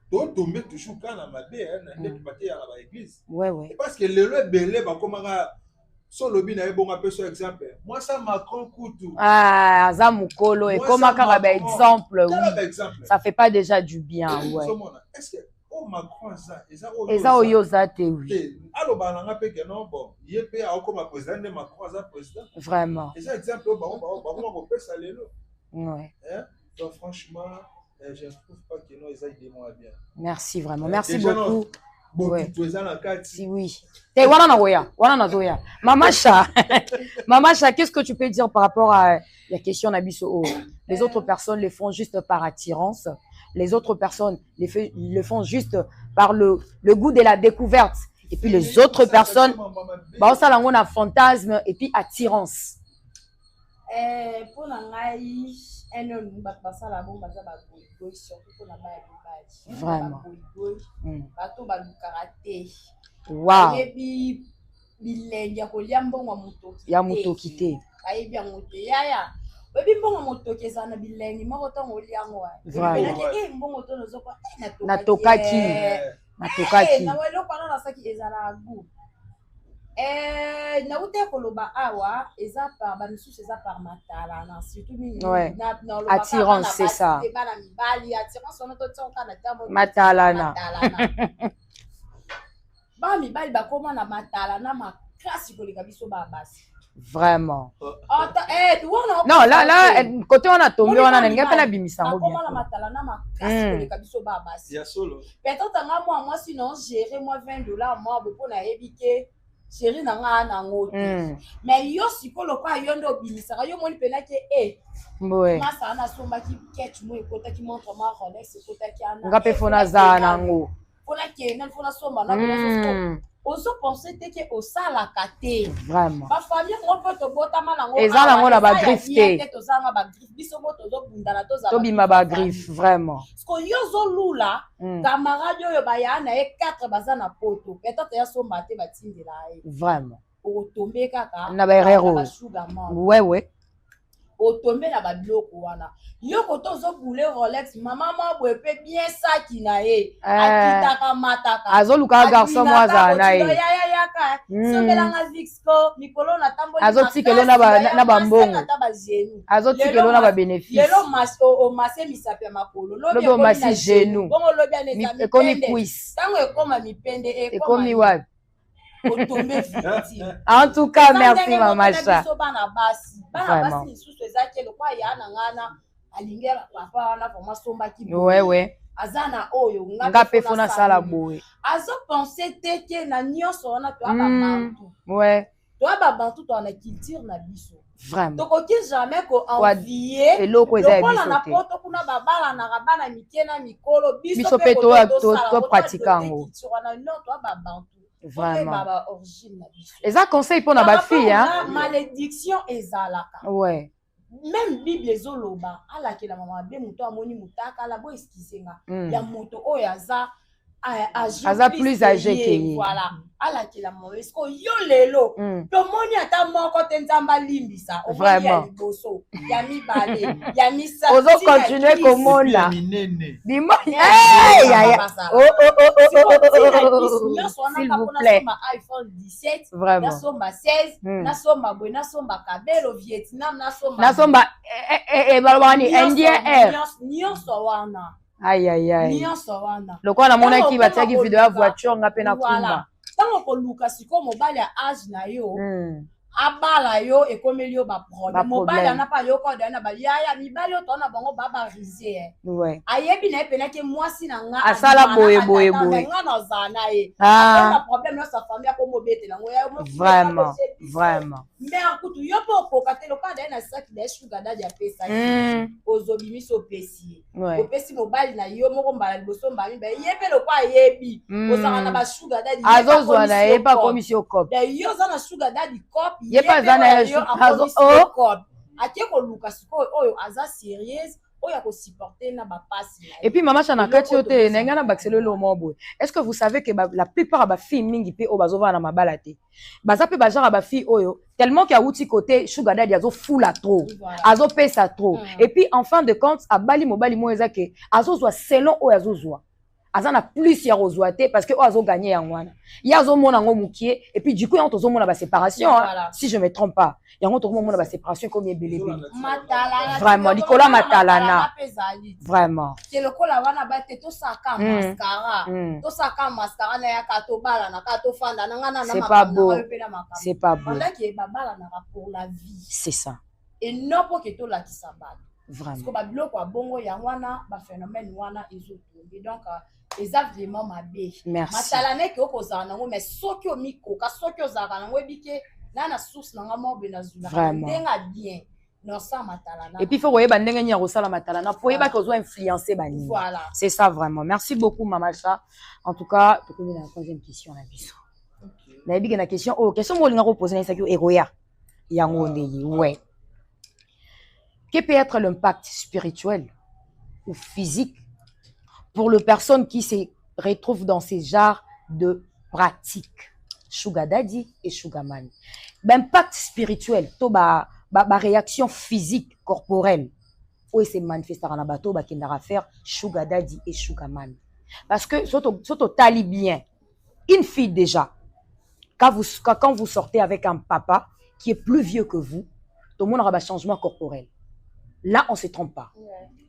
Donc, tomber toujours quand on a ma belle, on est parti à l'église. Ouais. Parce que le belé, comment son lobby n'a pas un peu sur exemple. Moi, ça Macron Koutou. Zamukolo et comment un exemple. Ça fait pas déjà du bien, ouais. Est-ce que Macron ça, et ça oyoza te oui. Alors bananga pe que non bon, il peut a comme président de Macron ça président. Vraiment. Et ça exemple on peut ça lelo. Ouais. Donc franchement je ne trouve pas que non, ils aient des mots bien. Merci vraiment, merci beaucoup. Ouais. Si oui. Mamacha, Mamacha, qu'est-ce que tu peux dire par rapport à la question d'Abisso? Les autres personnes les font juste par attirance. Les autres personnes le font juste par le goût de la découverte. Et puis les autres personnes, bah ça là on a fantasme et puis attirance. Pour l'angaï, un homme qui passe à la bombe, surtout pour la balle. Vraiment. Bateau ba du karaté. Wow. Et puis bilengi ya kolia mbongo motoki. Ya motoki te. Ayi bien motoki. Ya. Bebi mbongo motoki za na bilengi moko to ngoliango wa. Vraiment. Mbongo to nozo kwa natokaki. Natokaki. Na welo kwa na saki ezala gu. Na ute koloba awa eza par ba misusu eza par matala na surtout na attirance c'est ça. Bana mibali attirance on to tsonka na tambo matala na. Ba mibali ba koma na matala na makasi koleka biso ba basi. Vraiment. Non, là, côté on a tombé, on a n'enga pas la bimisa. Comment la matala na makasi koleka biso ba basi. Ya solo. Peut-être moi sinon gérer moi $20 moi pour na ebike. Chérie nanga na ngoto. Mais yo sikolo kwa yo ndo bimisaka yo moni pena ke ouais. Masa na somba ki ketch mo ekota ki montre ma Rolex ekota ki ana. Nga pe fona za na ngo. Fona ke na fona somba na fona. Ozo penser te ke osala kate. Vraiment. Ba famille mo pe to bota mana ngo. Eza na ngo na ba griffe te. To zanga ba griffe biso mo to zo bunda na to za. To bima ba griffe vraiment. Sko yo zo lula camarade yo ba ya na 4 bazana poto. Peut-être ya somba te ba tindela ai. Vraiment. O tomber kaka. Na ba erreur. Ouais. O tomber na ba biloko wana. Yo koto zo boule Rolex maman ma boepe bien ça ki na e. Akitaka mataka. Azoluka garçon moi za na e. Ya ka. Sombelanga Vixco, Mikolo na tamboli. Azotikelo na ba mbongo. Azotikelo na ba bénéfice. Lelo mas o masé misape makolo. Lobi masi genou. Bongo lobi aneza mi. Ekomi cuisse. Tango ekoma mipende ekomi wapi? En tout cas, merci Maman Cha. Ouais. Azana oyo nga pe fona sala boye. Azo penser te ke na nyonso wana to aba bantu. Ouais. To aba bantu to na culture na biso. Vraiment. To koki jamais ko envier. Eloko eza biso te. Na poto kuna babala na rabana mikena mikolo biso pe to pratiquango. Non to aba bantu. Vraiment. Et ça conseil pour na fille hein. Malédiction ezalaka. Ouais. Même Bible ezoloba ala ke la maman be muto amoni mutaka la bo excusenga. Ya moto oyo aza plus âgé que voilà. Ala ke la maman est-ce que yo lelo to moni ata moko te nzamba limbisa o moni ya liboso ya mibale ya misa. Ozo continuer komona. Bimo ya. S'il vous plaît. iPhone 17, vraiment. Nasomba 16, Nasomba Boy, Nasomba Kabelo, Vietnam, Nasomba balwani Indien Air. Nyonso wana. Aïe. Nyonso wana. Lokwa na mona ki batiaki video ya voiture nga pe na kumba. Tango ko luka siko mobile ya age na yo. abala yo ekomeli yo ba problème mobali ana pa yo ko dana ba yaya mibali yo tona bango baba riser ouais ayebi na epena ke mwasi na nga asala boye nga na zana ye na problème na sa famille ko mobete na ngoya vraiment mais kutu yo po ko katelo ka dana saki da sugar daddy ya pesa ozobimi so pesi opesi mobali na yo moko mbala liboso mbami ba yebelo kwa yebi ozanga na ba sugar daddy azozwa na ye pa commission cop da yo za na sugar daddy cop ye pa za na yo cop ake ko luka siko oyo aza sérieuse oyo ko supporter na ba passe et puis maman chana kati yote na ngana baxelo lo mobo est-ce que vous savez que la plupart ba filles mingi pe o bazova na mabala te baza pe ba genre ba fille oyo tellement qu'il y a outil côté sugar daddy azo full à trop azo pesa trop et puis en fin de compte abali mobali mo ezake azozwa selon o azozwa azana plus ya rozwate parce que o azo gagner ya ngwana ya zo mona ngo mukie et puis du coup on tozo mona ba séparation si je me trompe pas yango to mona ba séparation comme ebele matalana vraiment likola matalana vraiment c'est le kola wana ba te to saka mascara na ya kato bala na kato fanda na ngana na c'est pas beau pendant que babala na pour la vie c'est ça et non pour que to la kisabala vraiment parce que ba biloko bongo ya wana ba phénomène wana ezotombe donc vraiment mabe matalane ke okozala nango mais soki omikoka soki ozalaka nango ebike na source nanga mobe na zula ndenga bien non ça matalana et puis faut voyer bandenge nya kosala matalana faut yeba que ozo influencer bani voilà c'est ça vraiment merci beaucoup maman Cha en tout cas to komi na troisième question na biso na ebike na question mo linga ko poser na ça ki eroya yango ndeye ouais que peut être l'impact spirituel ou physique pour les personnes qui se retrouvent dans ces genres de pratiques, sugar daddy et sugar man. L'impact spirituel, to ba réaction physique, corporelle, où se manifestera na bateau, ba kindara faire sugar daddy et sugar man. Parce que soto tali bien, une fille déjà, quand vous sortez avec un papa qui est plus vieux que vous, tout le monde aura un changement corporel. Là, on ne se trompe pas.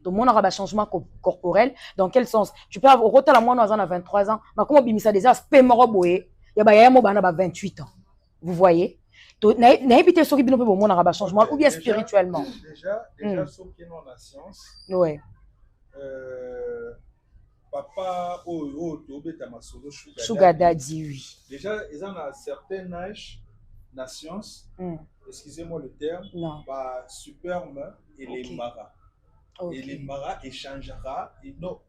Tout le monde aura un changement corporel. Dans quel sens? Tu peux avoir autant la moine à 23 ans, mais comment bimisa déjà spémoroboé, il y a 28 ans. Vous voyez? N'habitez sur qui peut avoir un changement ou bien spirituellement. Déjà, ce qui est dans la science. Ouais. Papa, sugar daddy, oui. Déjà, ils ont un certain âge, la science. Excusez-moi le terme, bah, superme et les maras. Et les maras échangera. Et non,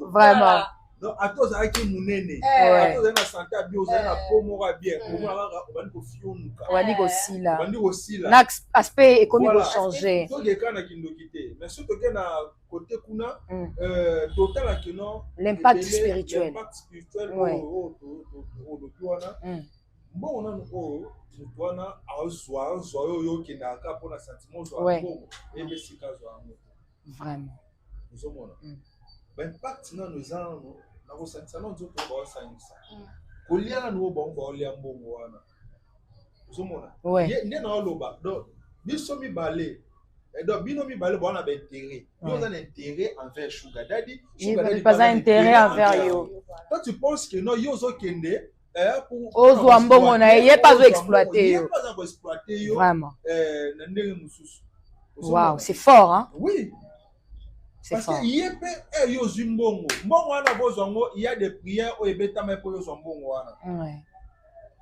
vraiment. Donc, à tous avec munene, à tous na santé bien, na pomo bien, aussi là. L'aspect économique changer. Donc les cas na kindokité, mais surtout que na côté kuna total que non l'impact spirituel. L'impact spirituel au tuana. Bon on a tuana a zo yo qui na ka pour la sentiment zo bon et mais c'est cas zo vraiment. Nous sommes l'impact na nous avons na kosanisa na nzoto ba osanisa kolia na no bongo olia mbongo wana uzomona nde na oloba donc biso mibale donc bino mibale bona ba intérêt yo za intérêt envers sugar daddy pas intérêt envers yo. Toi tu penses que non yo zo kende pour ozwa mbongo na ye pas zo exploiter yo vraiment na ndenge mususu. Waouh, c'est fort hein. Oui. Parce fort. que yépe e yo zimbongo mbongo wana bozongo il y a des prières au ebeta mais pour yo zombongo wana. Ouais.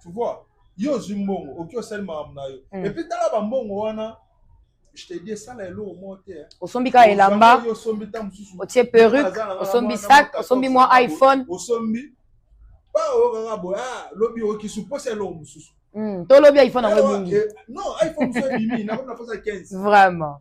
Tu vois yo zimbongo okyo seulement amna yo et puis tala ba mbongo wana je te dis ça là lo monter osombi ka elamba yo sombi ta mususu otie perruque osombi sac osombi moi iPhone osombi ba okanga bo lobi okisupo c'est lo mususu to lobi iPhone na mungi non iPhone so bimi na na posa 15 vraiment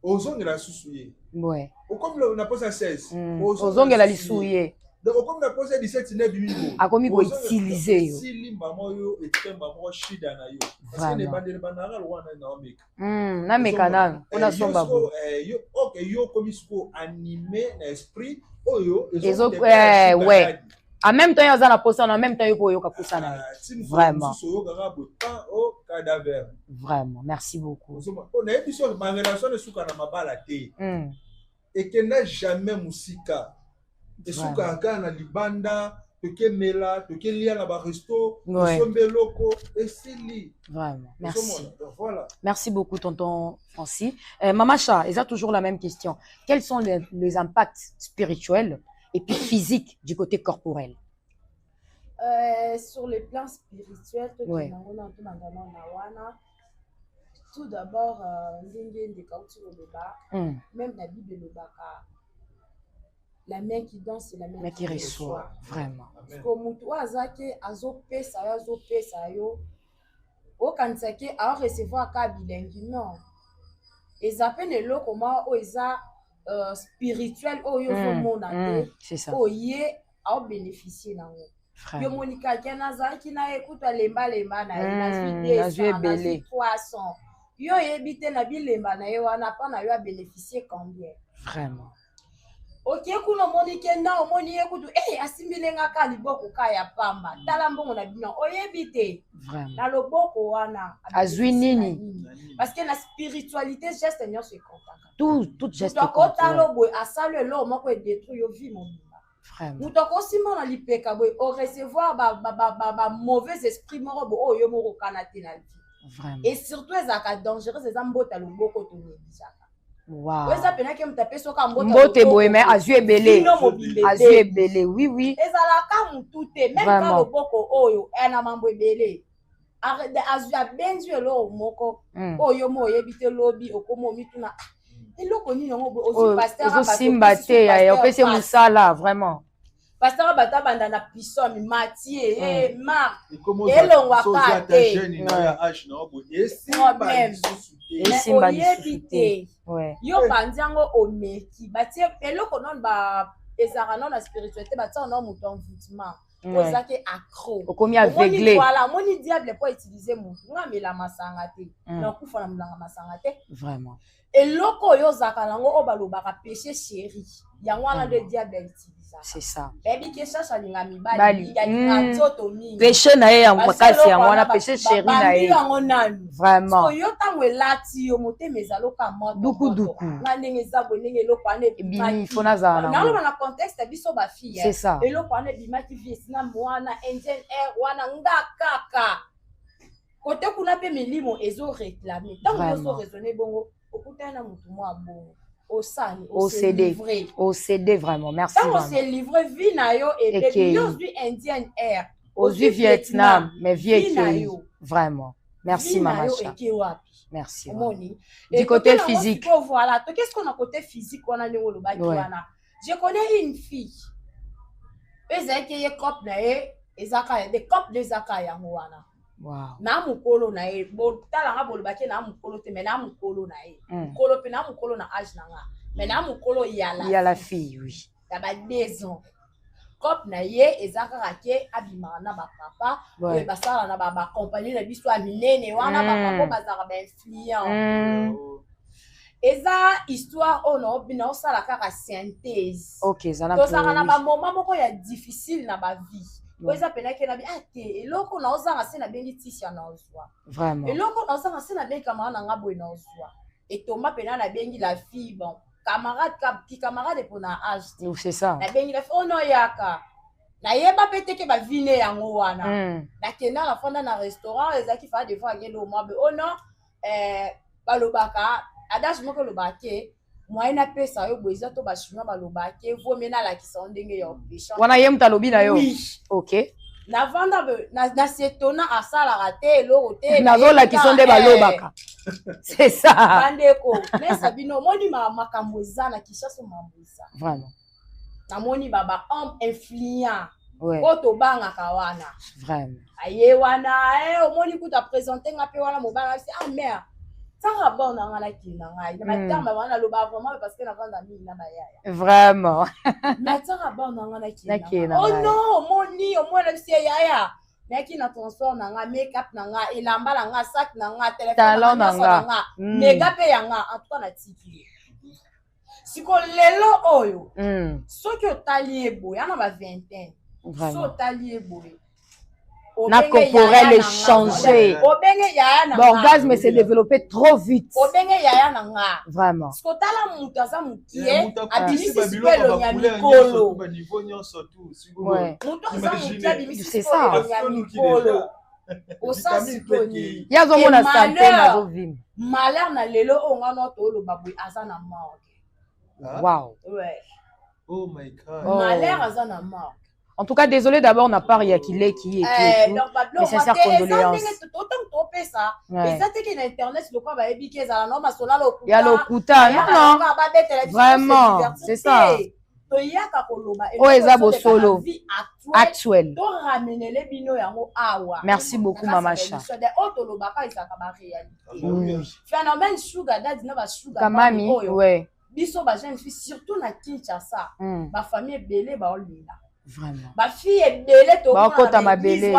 ozongela susuye. Ouais. Comme on a posé 16. Ozongela lisuye. Donc comme on a posé 17 ne bimi. Akomi ko utiliser yo. Si maman yo etemba mo shida na yo. Parce que les bandele banara wana na omeka. Na mekana ona somba bo. Yo OK yo comme isko animé na esprit oyo ouais. En même temps, il y a la poisson, en même temps, il y a vraiment. Vraiment, merci beaucoup. On a une ma relation de souka na mabala te. Et que n'a jamais musika. Et souka na libanda, que mela, que lia na ba resto, sombe loko et sili. Vraiment, merci. Voilà. Merci beaucoup, tonton Francis. Maman Cha, ils ont toujours la même question. Quels sont les impacts spirituels et puis physiques du côté corporel? Sur le plan spirituel, tout d'abord, même la Bible, la main qui danse, c'est la main qui reçoit. Vraiment. Comme toi, Zaki, azope, ça yo. Au Kansaki, à recevoir un bilingue, non. Et ça fait le comment oisa spirituel, c'est ça. Oye, à bénéficier dans yo monika kena zaki na ekuta lemba na na 300 yo ebite na bilemba na yo wana pa na yo a bénéficier combien vraiment. Ok, kuna monike na omoni ekutu asimbilenga ka liboko ka ya pamba tala mbongo na bino oyebite vraiment na loboko wana azwi nini parce que la spiritualité geste nyo se contact tout geste contact lo boy asalo lo moko e détruire yo vie mon. Nous t'avons aussi mal à l'IPK, au recevoir mauvais esprit morobo, oh yo moro kanate na vie. Et surtout les actes dangereux, les ambotes à l'oboko to nebisaka. Wow. Ouais ça pena que me taper so ka mbote. Mbote boy mais azue belé. Azue belé, oui oui. Et ça la ka mutute, même quand l'oboko oyo, na mambo belé. Arrête azue benzu lo moko. Oyo mo yebite lobi okomo mituna. Et là, on est aussi pasteur. Simbate, on peut se musala vraiment. Pasteur bata banda na piso mi Mathieu Marc. Et l'on va pas jeune na âge na obo. Et simba yebite. Ouais. Yo bandiango omeki. Batie eloko non ba ezara non la spiritualité batia non mouton envoûtement. Oza ke accro. Okomi aveuglé. Voilà, moni diable pour utiliser mon. Ngamela masanga te. Na kufa na mulanga masanga te. Vraiment. Et loko yo zakalango obalobaka péché chéri. Yango ala de diable utilisa. C'est ça. Baby ke chacha linga mibali, ya linga toto mingi. Péché na ye yango makasi yango wana péché chéri na ye. Vraiment. So yo tango elati yo motema ezaloka moto. Duku. Na ndenge zabo ndenge loko ane bimaki. Fona za na. Na na contexte biso ba fille. C'est ça. Et loko ane bimaki vie sina mwana Indian Air wana ngakaka. Kote kuna pe milimo ezo réclamer. Tango yo so raisonner bongo. Okutana mutu mwa bongo. Au CD vraiment, merci. Quand on s'est livré, vie na yo et puis aujourd'hui Indian Air. Aujourd'hui Vietnam, mais vieux vraiment. Merci maman. Merci. Du côté physique. Voilà, qu'est-ce qu'on a côté physique on a je connais une fille. Ezaki ye cop na e ezaka des cop de zaka ya ngwana. Wow. Na mukolo na e bo tala nga bolo bake na mukolo te mais na mukolo na e mukolo pe na mukolo na âge na nga mais na mukolo ya la fille oui ya ba 2 ans cop na ye ezaka ke abima na ba papa et ba sala na ba compagnie na biso minene wana ba papa bazaka ba influent eza histoire ono bina osala kaka synthèse. OK ça na to sala na ba moment moko ya difficile na ba vie. Oza penaki na bi ate eloko na ozanga se na bengi tisi na ozwa vraiment eloko na ozanga se na bengi camarade na ngabo na ozwa et Thomas pena na bengi la fille bon camarade pour na âge c'est ça na bengi la fille ono yaka na yeba peteke ba vine yango wana na kena la fonda na restaurant ezaki fa des fois ngelo mo be ono balobaka adage moko lobake moyena pesa yo boiza to ba chinois balobake vomena la kisondenge yo péché wana ye mutalobi na yo OK na vanda na setona asala raté lo te na zola kisonde balobaka c'est ça bandeko mais sabino moni makambo ezana kishaso mambuza vraiment na moni baba homme influent oto banga kawana vraiment aye wana omoni kuta présenter nga pe wana mobala c'est mère. Ça bon dans la kina ngai na terme wana lo ba vraiment parce que na vanda mini na bayaya vraiment mais ça bon dans la kina oh non moni au moins le c'est yaya mais qui na transforme na nga make up na nga elamba na nga sac na nga téléphone na nga mega pe yanga en tout cas na tiki siko lelo oyo soki otali ebo yana ba vingtaine Vraiment. Na corporel est changé. L'orgasme s'est développé trop vite. Vraiment. C'est ça. Il y a vraiment la santé dans vie. Malheur na lelo ongana to lo babwe azana morgue. Wow. Ouais. Oh my God. Malheur azana morgue. En tout cas, désolé d'abord, on n'a pas rien qui est qui est tout. Mais sincères condoléances. Et ça, c'est que Internet, le quoi va ébiquer ça, non, mais cela il y a le kuta, non, vraiment, c'est ça. Oh, Ezabo solo, actuel. Merci beaucoup, Mama Cha. Phénomène sugar daddy, non, sugar mami, ouais. Biso ba jeune fille, surtout na Kinshasa, ma famille est belée, ba olila. Vraiment. Ma fille est belle, to ma belle.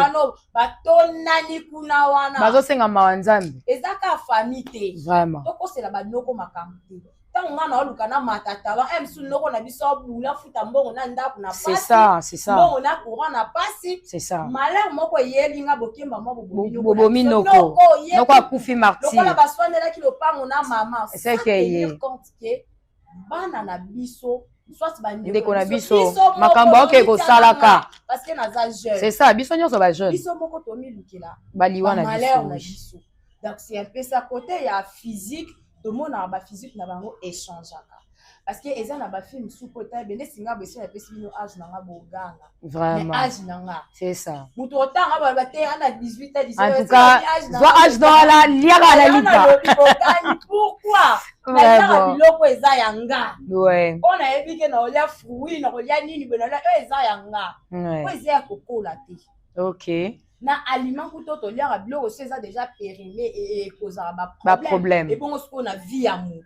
Ba tonani kuna wana. Bazo senga mawanzambi. Ezaka famille te. Vraiment. Toko c'est la ba noko makamte. Tant nga na oluka na matata ba em su noko na biso bula futa mbongo na ndaku na pasi. C'est ça, c'est ça. Mbongo na courant na pasi. C'est ça. Malheur moko yelinga bokemba mo bobomi noko. Noko akufi martyr. Lokola baswanela ki lopango na mama. C'est que ye. Bana na biso. Ndeko na biso makambo oke ko salaka parce que naza jeune. C'est ça, biso nyonso ba jeune. Biso moko tomi lukela. Baliwa na biso. Donc c'est un peu ça côté il y a physique, tout le monde na ba physique na bango échangeaka. Parce que eza na ba film souko ta bene singa besi na pesi bino âge na nga boganga. Vraiment. Âge na nga. C'est ça. Muto otanga ba te ana 18 à 19. En tout cas, zo âge dans la liara la lipa. Pourquoi? Vraiment. Biloko eza yanga. Ouais. On a évité na olia fruit na olia nini benala eza yanga. Ouais. Ko eza kokola te. OK. Na aliment kuto to liara biloko c'est déjà périmé et causera ba problème. Et bon on a vie amour.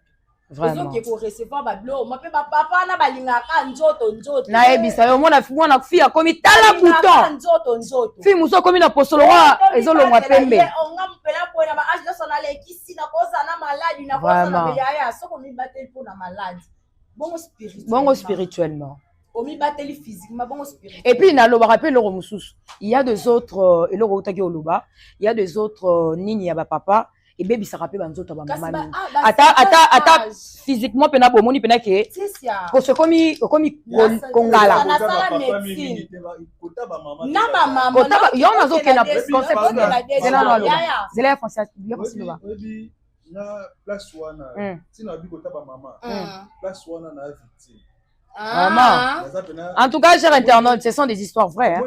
Vraiment. Qui recevoir ba biloko ma pe ba papa na balingaka nzoto. Na ebisa yo mona fia komi tala bouton. Nzoto. Fi muso komi na posolo wa ezolongwa pembe. On ngapela po na ba age so na le kisi na koza na maladie na koza na beya so komi bateli po na maladie. Bongo spirituellement. Omi bateli physiquement bongo spirituellement. Et puis na lo ba rappel le mususu. Il y a des autres et le rotaki oloba, il y a des autres nini ya ba papa. Et baby ça rappelle banzoto ba maman. Ata physiquement pena bomoni pena ke. Ko se komi kongala. Na sala médecine. Na ba maman. Yo nazo ke na concept. Zela no alo. Zela français, bien possible ba. Na place wana. Sino abi kota ba maman. Place wana na victime. Vraiment. En tout cas, cher internaute, ce sont des histoires vraies hein.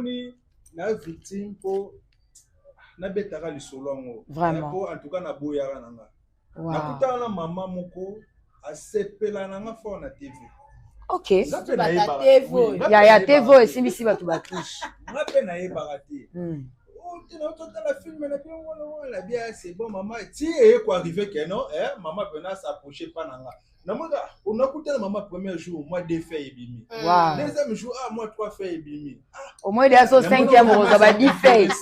Na victime pour na betaka lisolongo vraiment en tout cas na boyara nanga na kutana mama moko asepela nanga fo na TV. OK ya TV esimisi batu batouche na pe na yeba te on t'a la film na bien wala bien c'est bon maman ti e ko arriver que non maman pena s'approcher pas nanga na moda on a écouté maman premier jour moi deux faits ebimi deuxième jour moi trois faits ebimi au moins il y a 5e rosa ba 10 faits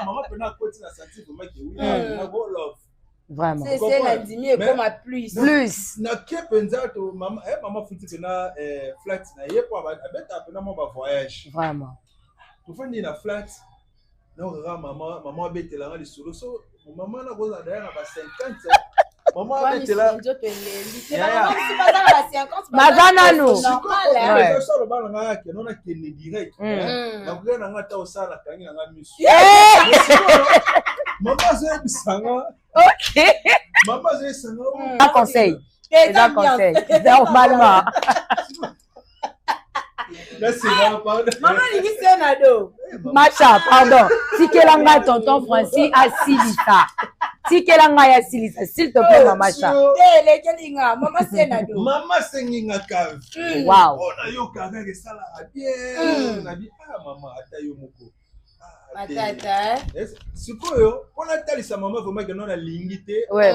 maman pena côté na senti vraiment que oui na go love vraiment c'est la dimier comme à plus na ke penza to maman maman futi pena flat na ye po abeta pena mo ba voyage vraiment to fandi na flat na maman betela nga lisolo so maman na go za derrière ba 50 maman betela mazana no ouais so lo bana nga ke nona ke ne direct na go na nga ta osala kangi na nga misu maman ze bisanga OK maman ze sanga un conseil normalement maman ni senado Macha pardon tikelanga tonton Francis asilisa tikelanga ya silisa s'il te plaît maman Cha lekelinga maman senado maman senginga ka wow ona yo ka ga sala bien na bi maman ata yo moko matata sikoyo ona talisa maman vraiment que non na lingité ouais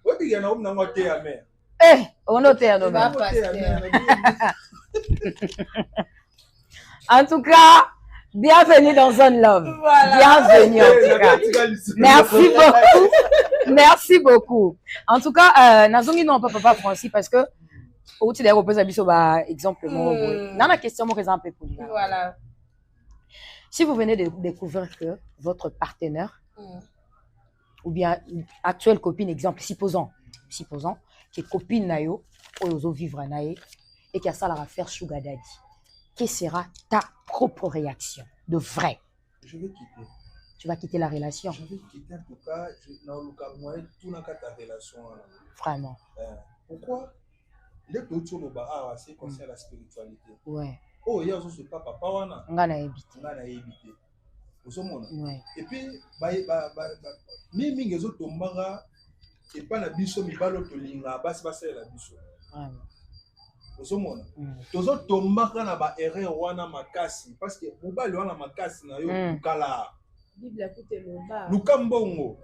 obiga na omna ngote ya mère on note ya no en tout cas, bienvenue dans Zone Love. Voilà. Bienvenue en tout cas. Merci beaucoup. Merci beaucoup. En tout cas, nazongi non papa Francis parce que au tu d'ailleurs opposer biso ba exemple moi. Dans la question moi exemple pour lui. Voilà. Si vous venez de découvrir que votre partenaire, ou bien actuelle copine, exemple, supposons que copine nayo, ou vivre naye, et qu'il y a ça à faire sugar daddy, quelle sera ta propre réaction de vrai? Je vais quitter. Tu vas quitter la relation? Je vais quitter, en tout cas, dans le cas moi, tout dans ta relation. Vraiment. Pourquoi? Les petits ont c'est concernant la spiritualité. Ouais. Oh, il y a aussi papa, wana. On a évité. Ouais. Et puis, mingi zo tombanga et pas la biso mi balo to linga basi la biso. Vraiment. Osomona. Tozo tombanga na ba erreur wana makasi parce que mobali wana makasi na yo kala. Bible écoute loba. Lukambongo.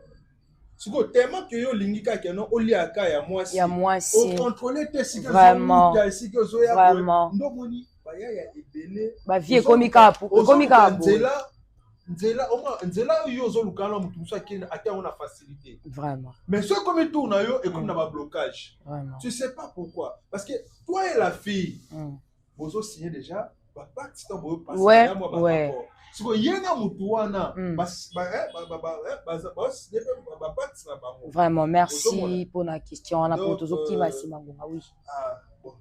Siko tellement que yo lingika ke no oliaka ya mwasi. Ya mwasi. O contrôler tes cycles. Vraiment. Vraiment. Ndomoni ba ya ebele. Ba vie komika pu. Komika pu. Nzela yo zo lukala mutu so ki ata on a facilité. Vraiment. Mais ce comme il tourne yo et comme na ba blocage. Vraiment. Tu sais pas pourquoi parce que toi et la fille vous avez signé déjà papa tu t'en veux passer ouais, moi ouais. Si vous yenga mutu wana vraiment merci pour la question on a pour toujours qui va simangonga oui.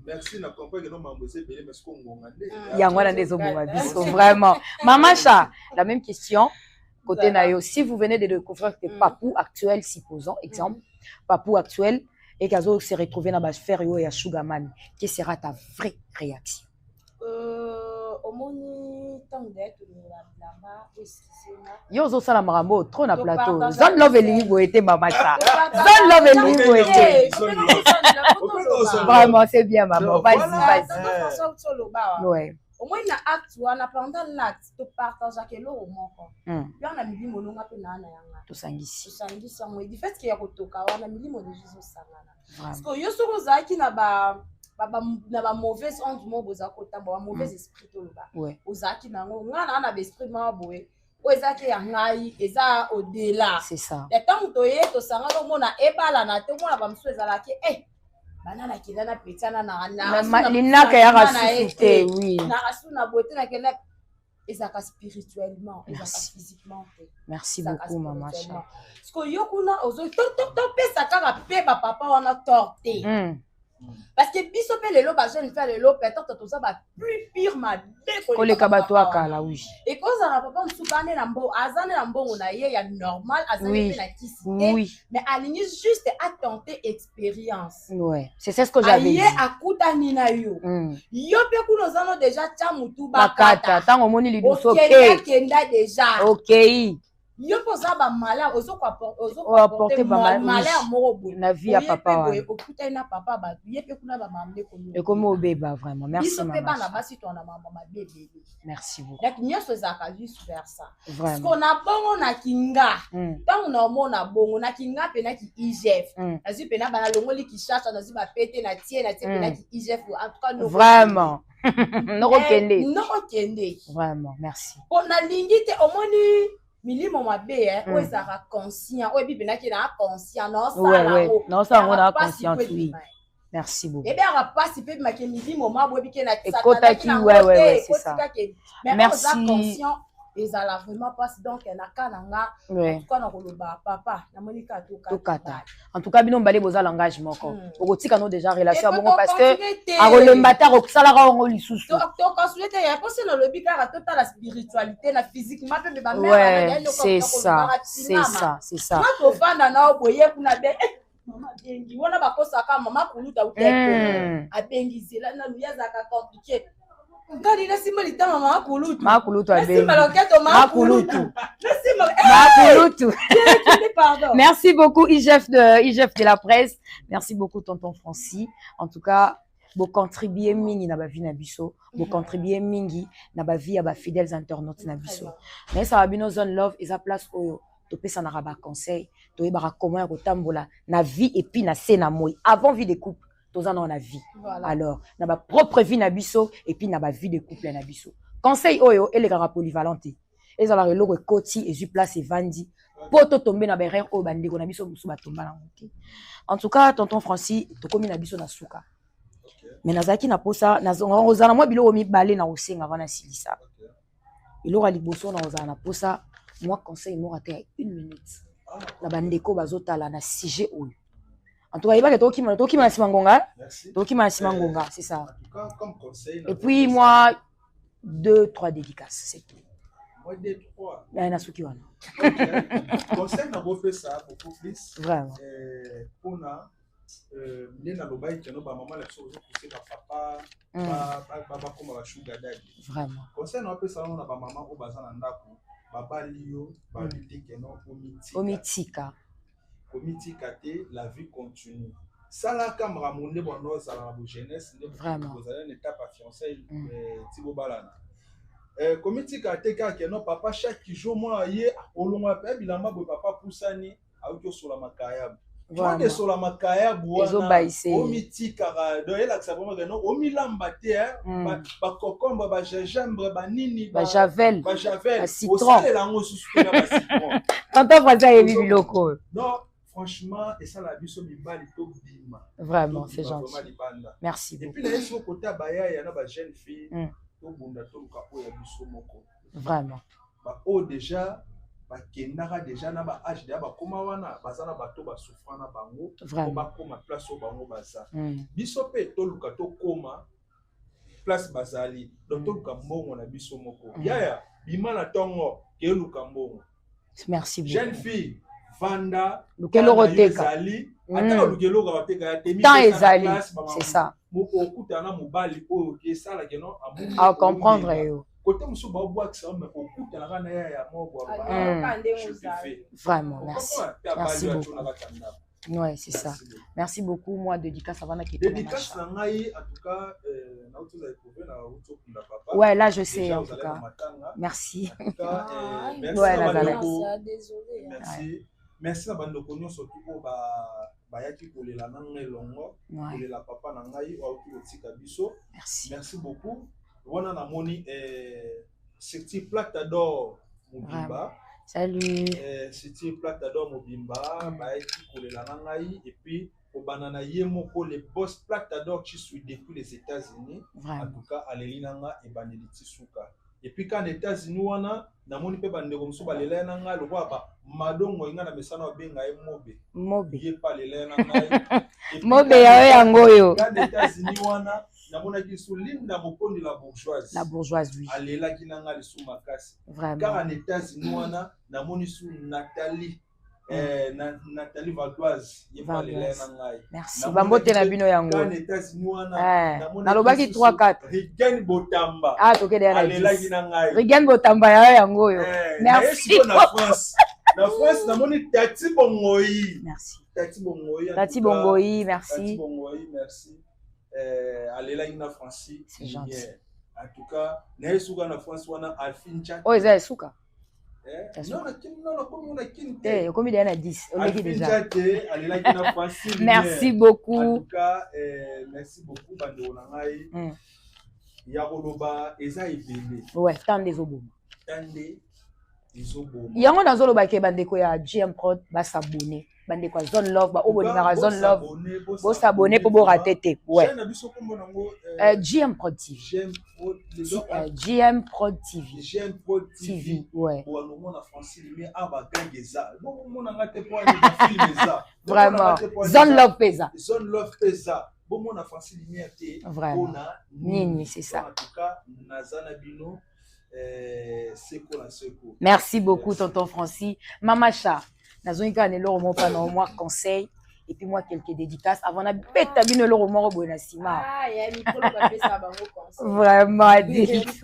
Merci na comprendre que non mamosé belé mais ce qu'on ngonga il y a ngwana des omonga biso vraiment maman cha la même question côté nayo si vous venez de découvrir que papou actuel supposons exemple papou actuel et qu'azo se retrouver dans ba sphère yo ya sugarman quelle sera ta vraie réaction? Omoni tango d'être là-bas yo zo sala marambo trop na plateau zone love elingi boete mama cha zone love elingi boete vraiment c'est bien maman vas-y ouais au moins na acte wana pendant l'acte to partage que lo moko yo na milimo longa pe na yanga to sangisi mo du fait que ya kotoka wana milimo de Jésus sangana parce que yo soko zaki na ba mauvaise onde mo boza kota ba mauvais esprit to loba ozaki nango ngana na esprit ma boye ozaki ya ngai eza au-delà c'est ça le temps to ye to sanga lo mona ebala na te mona ba msu ezala ki banana kidana petana na linaka ya rasifite oui na rasuna beauté na kena ezaka spirituellement ezaka physiquement merci beaucoup maman cha parce que yo kuna ozo to pesa kaka pe ba papa wana torté parce que biso pe lelo ba jeune faire lelo peut-être to ça ba plus pire ma ko le kabato akala oui et quand ça papa msukane na mbo azane na mbongo na ye ya normal azane pe na kisite oui mais aligné juste à tenter expérience ouais c'est ce que j'avais dit akuta nina yo yo pe kuno zano déjà chamutu bakata tango moni liduso kenda déjà OK yo poza ba malheur ozo apporter malheur moko na vie ya papa wa okuta na papa ba ye pe kuna ba mamle komo et comme obeba vraiment merci maman biso pe bana basi to na mama bébé merci beaucoup donc nyoso zaka juste faire ça parce qu'on a bongo na kinga tant on a mona bongo na kinga pe na ki IGF azu pe na bana longoli ki cherche na zu ba pété na tie pe na ki IGF en tout cas non vraiment non kende vraiment merci on a lingité omoni milimo mabe o ezaka conscient o bibi na ki na conscient non ça on a conscient oui merci beaucoup et bien on pas si peut maké milimo mabo biki na ekota ki ouais c'est ça merci conscient ezala vraiment pas donc na kananga en tout cas na koloba papa na monika tokata en tout cas bino mbale boza langage moko okotika no déjà relation bongo parce que akolemba ta okosala ka ngo lisusu to consulter ya parce que le bika tota la spiritualité la physiquement pe ba mère c'est ça moi to fanda na oboye kuna be mama bengi wana bakosaka mama kuluta uteko abengizela na luyazaka compliqué ngani na simba litama makulutu abengi makulutu pardon merci beaucoup IGF de la presse merci beaucoup tonton Francis en tout cas bo contribuer mingi na ba vie na biso bo contribuer mingi na ba vie ya ba fidèles internautes na biso mais ça va bino zone love eza place oyo to pesa na ba conseil to yeba comment ya kotambola na vie et puis na sena moi avant vie de couple toza na vie alors na ba propre vie na biso et puis na ba vie de couple na biso conseil oyo ele kara polyvalente ezala reloko ekoti ezu place evandi poto tomber na berère o bandeko na biso musu batomba na ngoki en tout cas tonton Francis to komi na biso na suka mais nazaki na posa na zona moi bilo mi balé na osenga vana silisa il aura liboso na ozana posa moi conseil mo raté 1 minute na bandeko bazotala na sujet oyo en tout cas il va que toki ma simangonga c'est ça en tout cas comme conseil et puis moi 2-3 dédicaces c'est tout moi 2-3 na suki wana conseil na bo fait ça beaucoup plus vraiment pour na nena lobai keno ba maman la chose pousser ba papa ba comme ba sugar daddy vraiment conseil na pe ça na ba maman o bazana ndako baba lio ba lutter keno omitika te la vie continue sala kamera monde bono za la jeunesse ne vous allez une étape à fiançailles tibo balana komitika te ka keno papa chaque jour moi ye olonga pe bilamba bo papa pusani auto sur la makaya toi de sur la makaya buana omitika do ela saboma keno omilamba te ba kokomba ba gingembre ba nini ba javel citron et la ngosusu na ba citron tonton François et bibi loko non franchement et ça la biso mibali to bima vraiment c'est gentil merci et puis là sur côté baya ya na ba jeune fille to bunda to ka o ya biso moko vraiment ba o déjà ba kendaka déjà na ba âge de ba koma wana bazana bato ba souffrant na bango ko ba koma place o bango baza biso pe to luka to koma place bazali donc to luka mbongo na biso moko ya bima na tongo ke luka mbongo merci beaucoup jeune fille Vanda, Lukelo Roteka. Ata Lukelo Roteka ya temi. C'est ça. Okutana mobali oyo ke sala keno à comprendre yo. Côté musu ba boa que ça mais okutana kana ya mobo vraiment merci. Merci beaucoup. Ouais, c'est ça. Merci beaucoup moi dédicace avant que dédicace na ngai en tout cas na auto za trouver na auto kunda papa. Ouais, là je sais en tout cas. Merci. En tout cas merci. Ouais, Nazala. Désolé. Merci. Merci à bando konyo surtout ko ba yaki kolela na ngai longo kolela papa na ngai wa auto tika biso. Merci beaucoup. Wana na moni City Plata d'Or Mobimba. Salut. City Plata d'Or Mobimba ba yaki kolela na ngai et puis au banana yemoko les boss Plata d'Or qui suit depuis les États-Unis. En tout cas alelina nga e bandeli tisuka. Et puis quand les États-Unis wana na moni pe bandeko musu balela na nga lokwa ba madongo inga na mesana obenga e mobe ye pa lela na nga mobe ya yango yo quand les États-Unis wana na mona ki su linda mokondi la bourgeoise oui alela ki na nga le sou makasi vraiment quand les États-Unis wana na moni su Nathalie Valdoise ye pa lela na ngai merci bambote na bino yango quand les États-Unis wana na mona lobaki 3-4 Rigen Botamba tokede na alela ki na ngai Rigen Botamba ya yango yo merci na France na moni Tati Bongoyi merci Tati Bongoyi merci alela ki na France c'est gentil en tout cas na esuka na France wana Alfin Chat oh eza esuka non, comme il y en a 10, on est déjà. Merci beaucoup. En tout cas, merci beaucoup, Bando Nangai. Yaroloba, Eza Ebele. Ouais, tant des obos. Tande, des obos. Il y a un dans le ke bandeko ya GM Prod, va s'abonner. Bandeko Zone Love, ba obo na Zone Love. Bo s'abonner pour bo rater. Ouais. GM Prod TV. GM Prod TV. GM Prod TV. Ouais. Vraiment. Zone Love Pesa. Zone Love Pesa. Bon, mon enfance lumière té. Vraiment. Nini, c'est ça. En tout cas, Nazana Bino, merci beaucoup, tonton Francis. Mama Cha, Nazonika ne l'euro pas non moi conseil. Et puis moi quelques dédicaces avant na beta bino l'euro moro bonasima. Ah, il y a micro papier ça ba conseil. Vraiment dédicace.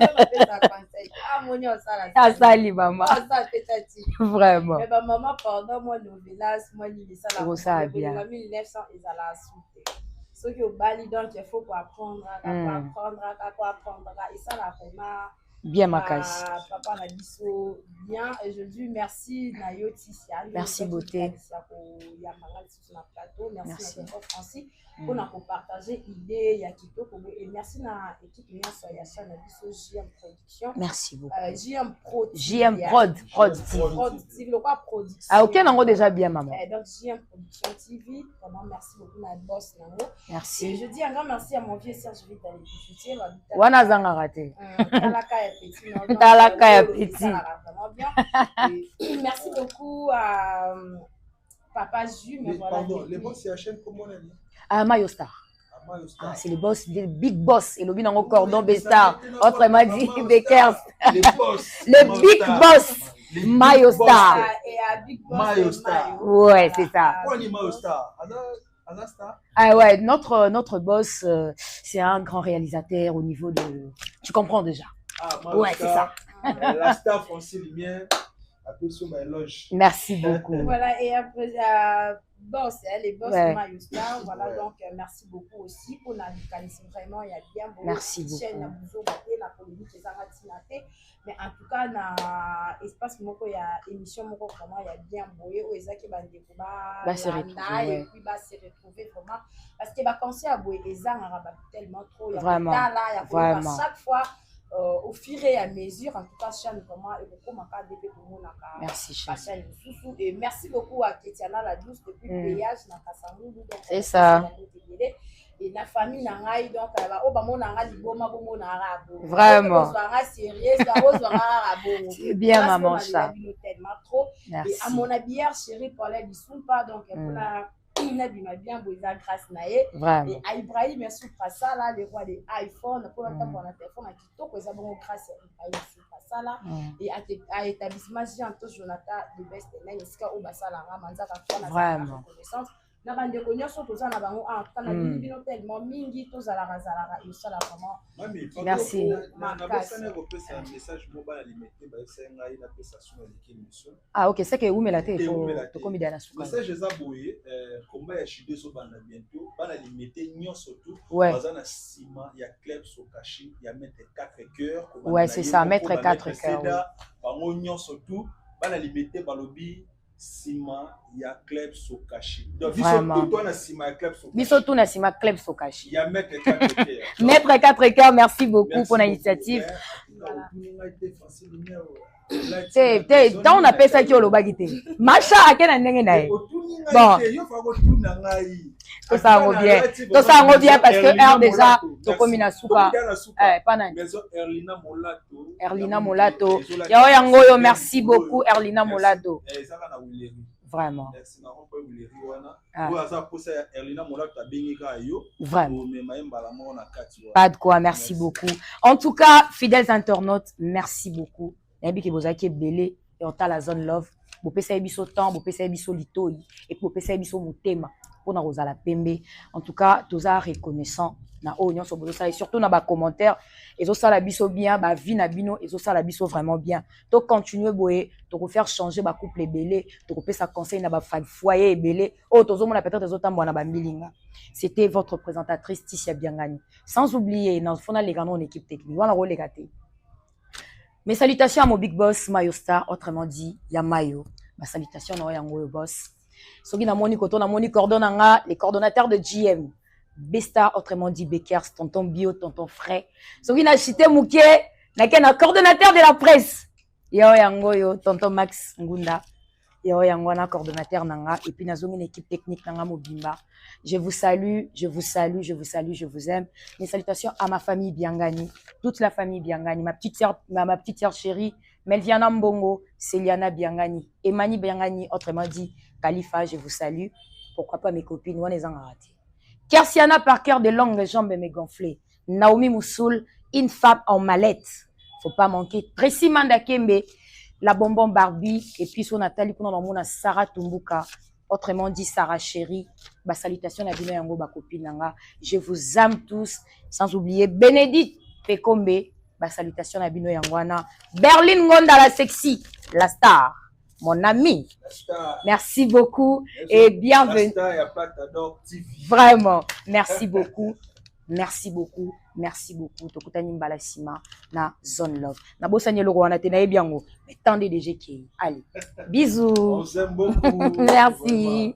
Ah sali maman. Ah ça petati. Vraiment. Mais maman pendant moi le village, moi ni ça la. Ça bien. En 1900 ils allaient à souter. Ce qui au Bali donc il faut apprendre, et ça la vraiment bien ma case. papa na biso bien. Et je dis merci Nayoti. Merci beauté. Merci à Francis pour nous partager l'idée. Et merci à l'équipe de JM Production. Merci beaucoup. JM Pro. JM Prod. Ah, ok, on a déjà bien, maman. Donc, JM Production TV. Vraiment, merci beaucoup à boss. Merci. Et je dis un grand merci à mon vieux Serge Vital. Wana zanga raté. Talaka petit. Merci beaucoup à Papa Jus. Pardon, les boss, c'est la chaîne comment on a dit? Ah, Mayo Star. Ah, c'est les boss, les big boss. Et le bin en cordon Bestar. Autrement dit, Bekers. Les boss. Les big boss. Mayo Star. Et à Big Boss. Mayo Star. Ouais, c'est ça. Pourquoi on dit Mayo Star? Ah ouais, notre boss, c'est un grand réalisateur au niveau de... Tu comprends déjà. Ah, Mayo ouais, c'est ça. La star française lumière, appelle sur ma loge. Merci beaucoup. Voilà, et après, boss, les boss ouais. Mayo Star. Voilà, ouais. Donc merci beaucoup aussi pour la localisation. Vraiment, il y a bien beaucoup. Merci beaucoup. Mais en tout cas, dans l'espace, il y a émission, vraiment, il y a bien boyé. Il y a des et puis se retrouver vraiment. Parce que quand c'est à boyer, les gens tellement trop. Vraiment. Vraiment. Chaque fois, au fur et à mesure, en tout cas, chaîne vraiment, et beaucoup merci, chef. Et merci beaucoup à Ketiana la douce depuis le voyage. C'est ça. Et la famille n'a pas donc vraiment c'est bien maman ça. Et à mon habilleur chérie parlait du soupa donc il a bien beau grâce naé et à Ibrahim merci pour ça là le roi des iPhone pour le temps pour la téléphone à TikTok ils ont grâce à ça là et à établissement Jean-Anto Jonathan de Best là il ska au basala manza ka faire la reconnaissance na bande konyoso toza na bango en tant na bino tellement mingi tozala razala et ça là vraiment merci ah ok c'est que où mais la tête to comme idée na souka message eza boye combat ya Chide so bana bientôt bana limiter nyon surtout bazana ciment ya club so caché ya mettre 4 cœurs ouais c'est ça mettre 4 cœurs bango nyon surtout bana limiter balobi Sima ya club so caché. Donc biso tout na Sima club so caché. Ya mettre 4 cœurs. Mettre 4 cœurs, merci beaucoup pour l'initiative. Tant on appelle ça qui au bagité. Macha à quel ndenge na. Bon. Tout ça on bien parce que R déjà to komina suka. Pas na. Erlina Molato. Yao yango merci beaucoup Erlina Molato. Vraiment. Vraiment. Pas de quoi, merci beaucoup. En tout cas, fidèles internautes, merci beaucoup. Et on a la zone love. Vous pouvez biso temps, vous pouvez biso litoi et vous pouvez biso mutema pour na rozala pembe. En tout cas, tous à reconnaissant na oignon sur et surtout dans bas commentaires et ça la biso bien ba vie na bino et ça la biso vraiment bien. Donc continuer boyer, to faire changer ba couple belé, to couper sa conseil na ba foyer belé. Oh tozo mona peut-être les autres na ba milinga. C'était votre présentatrice Ticia Biangani. Sans oublier dans fona les grands en équipe technique. Voilà rôle gâté. Mes salutations à mon big boss Mayo Star, autrement dit Yamayo. Ma salutation à Yango boss. Soki na moni koto na moni coordonnanga les coordonnateurs de GM. Besta, autrement dit Bekers, tonton Bio, tonton Frais. Soki na chité Mouké, na ken coordonnateur de la presse. Yo yango yo, tonton Max Ngunda. Yo yango na coordonnateur nanga et puis nazo une équipe technique nanga Mobimba. Je vous salue, je vous salue, je vous salue, je vous aime. Mes salutations à ma famille Biangani, toute la famille Biangani, ma petite sœur chérie Melviana Mbongo, Céliana Biangani, Emani Biangani, autrement dit Khalifa, je vous salue. Pourquoi pas mes copines, on les a ratés. Kersiana Parker de longues jambes et mes gonflées. Naomi Moussoul, une femme en mallette. Faut pas manquer. Tracy Mandakembe, la bonbon Barbie. Et puis son Nathalie, pour nous, Sarah Tumbuka. Autrement dit, Sarah Chérie. Bah, salutations à Bino Yango, ma copine Nanga. Je vous aime tous. Sans oublier Bénédicte Pekombe. Bah, salutations à Bino Yangwana. Berlin Ngonda, la sexy. La star. Mon ami, merci beaucoup et bienvenue. Vraiment, merci beaucoup, merci beaucoup, merci beaucoup tokutani mbala sima na Zone Love na bosanye loko wana te na yebiango mais tendez déjà qui allez bisous on s'aime beaucoup merci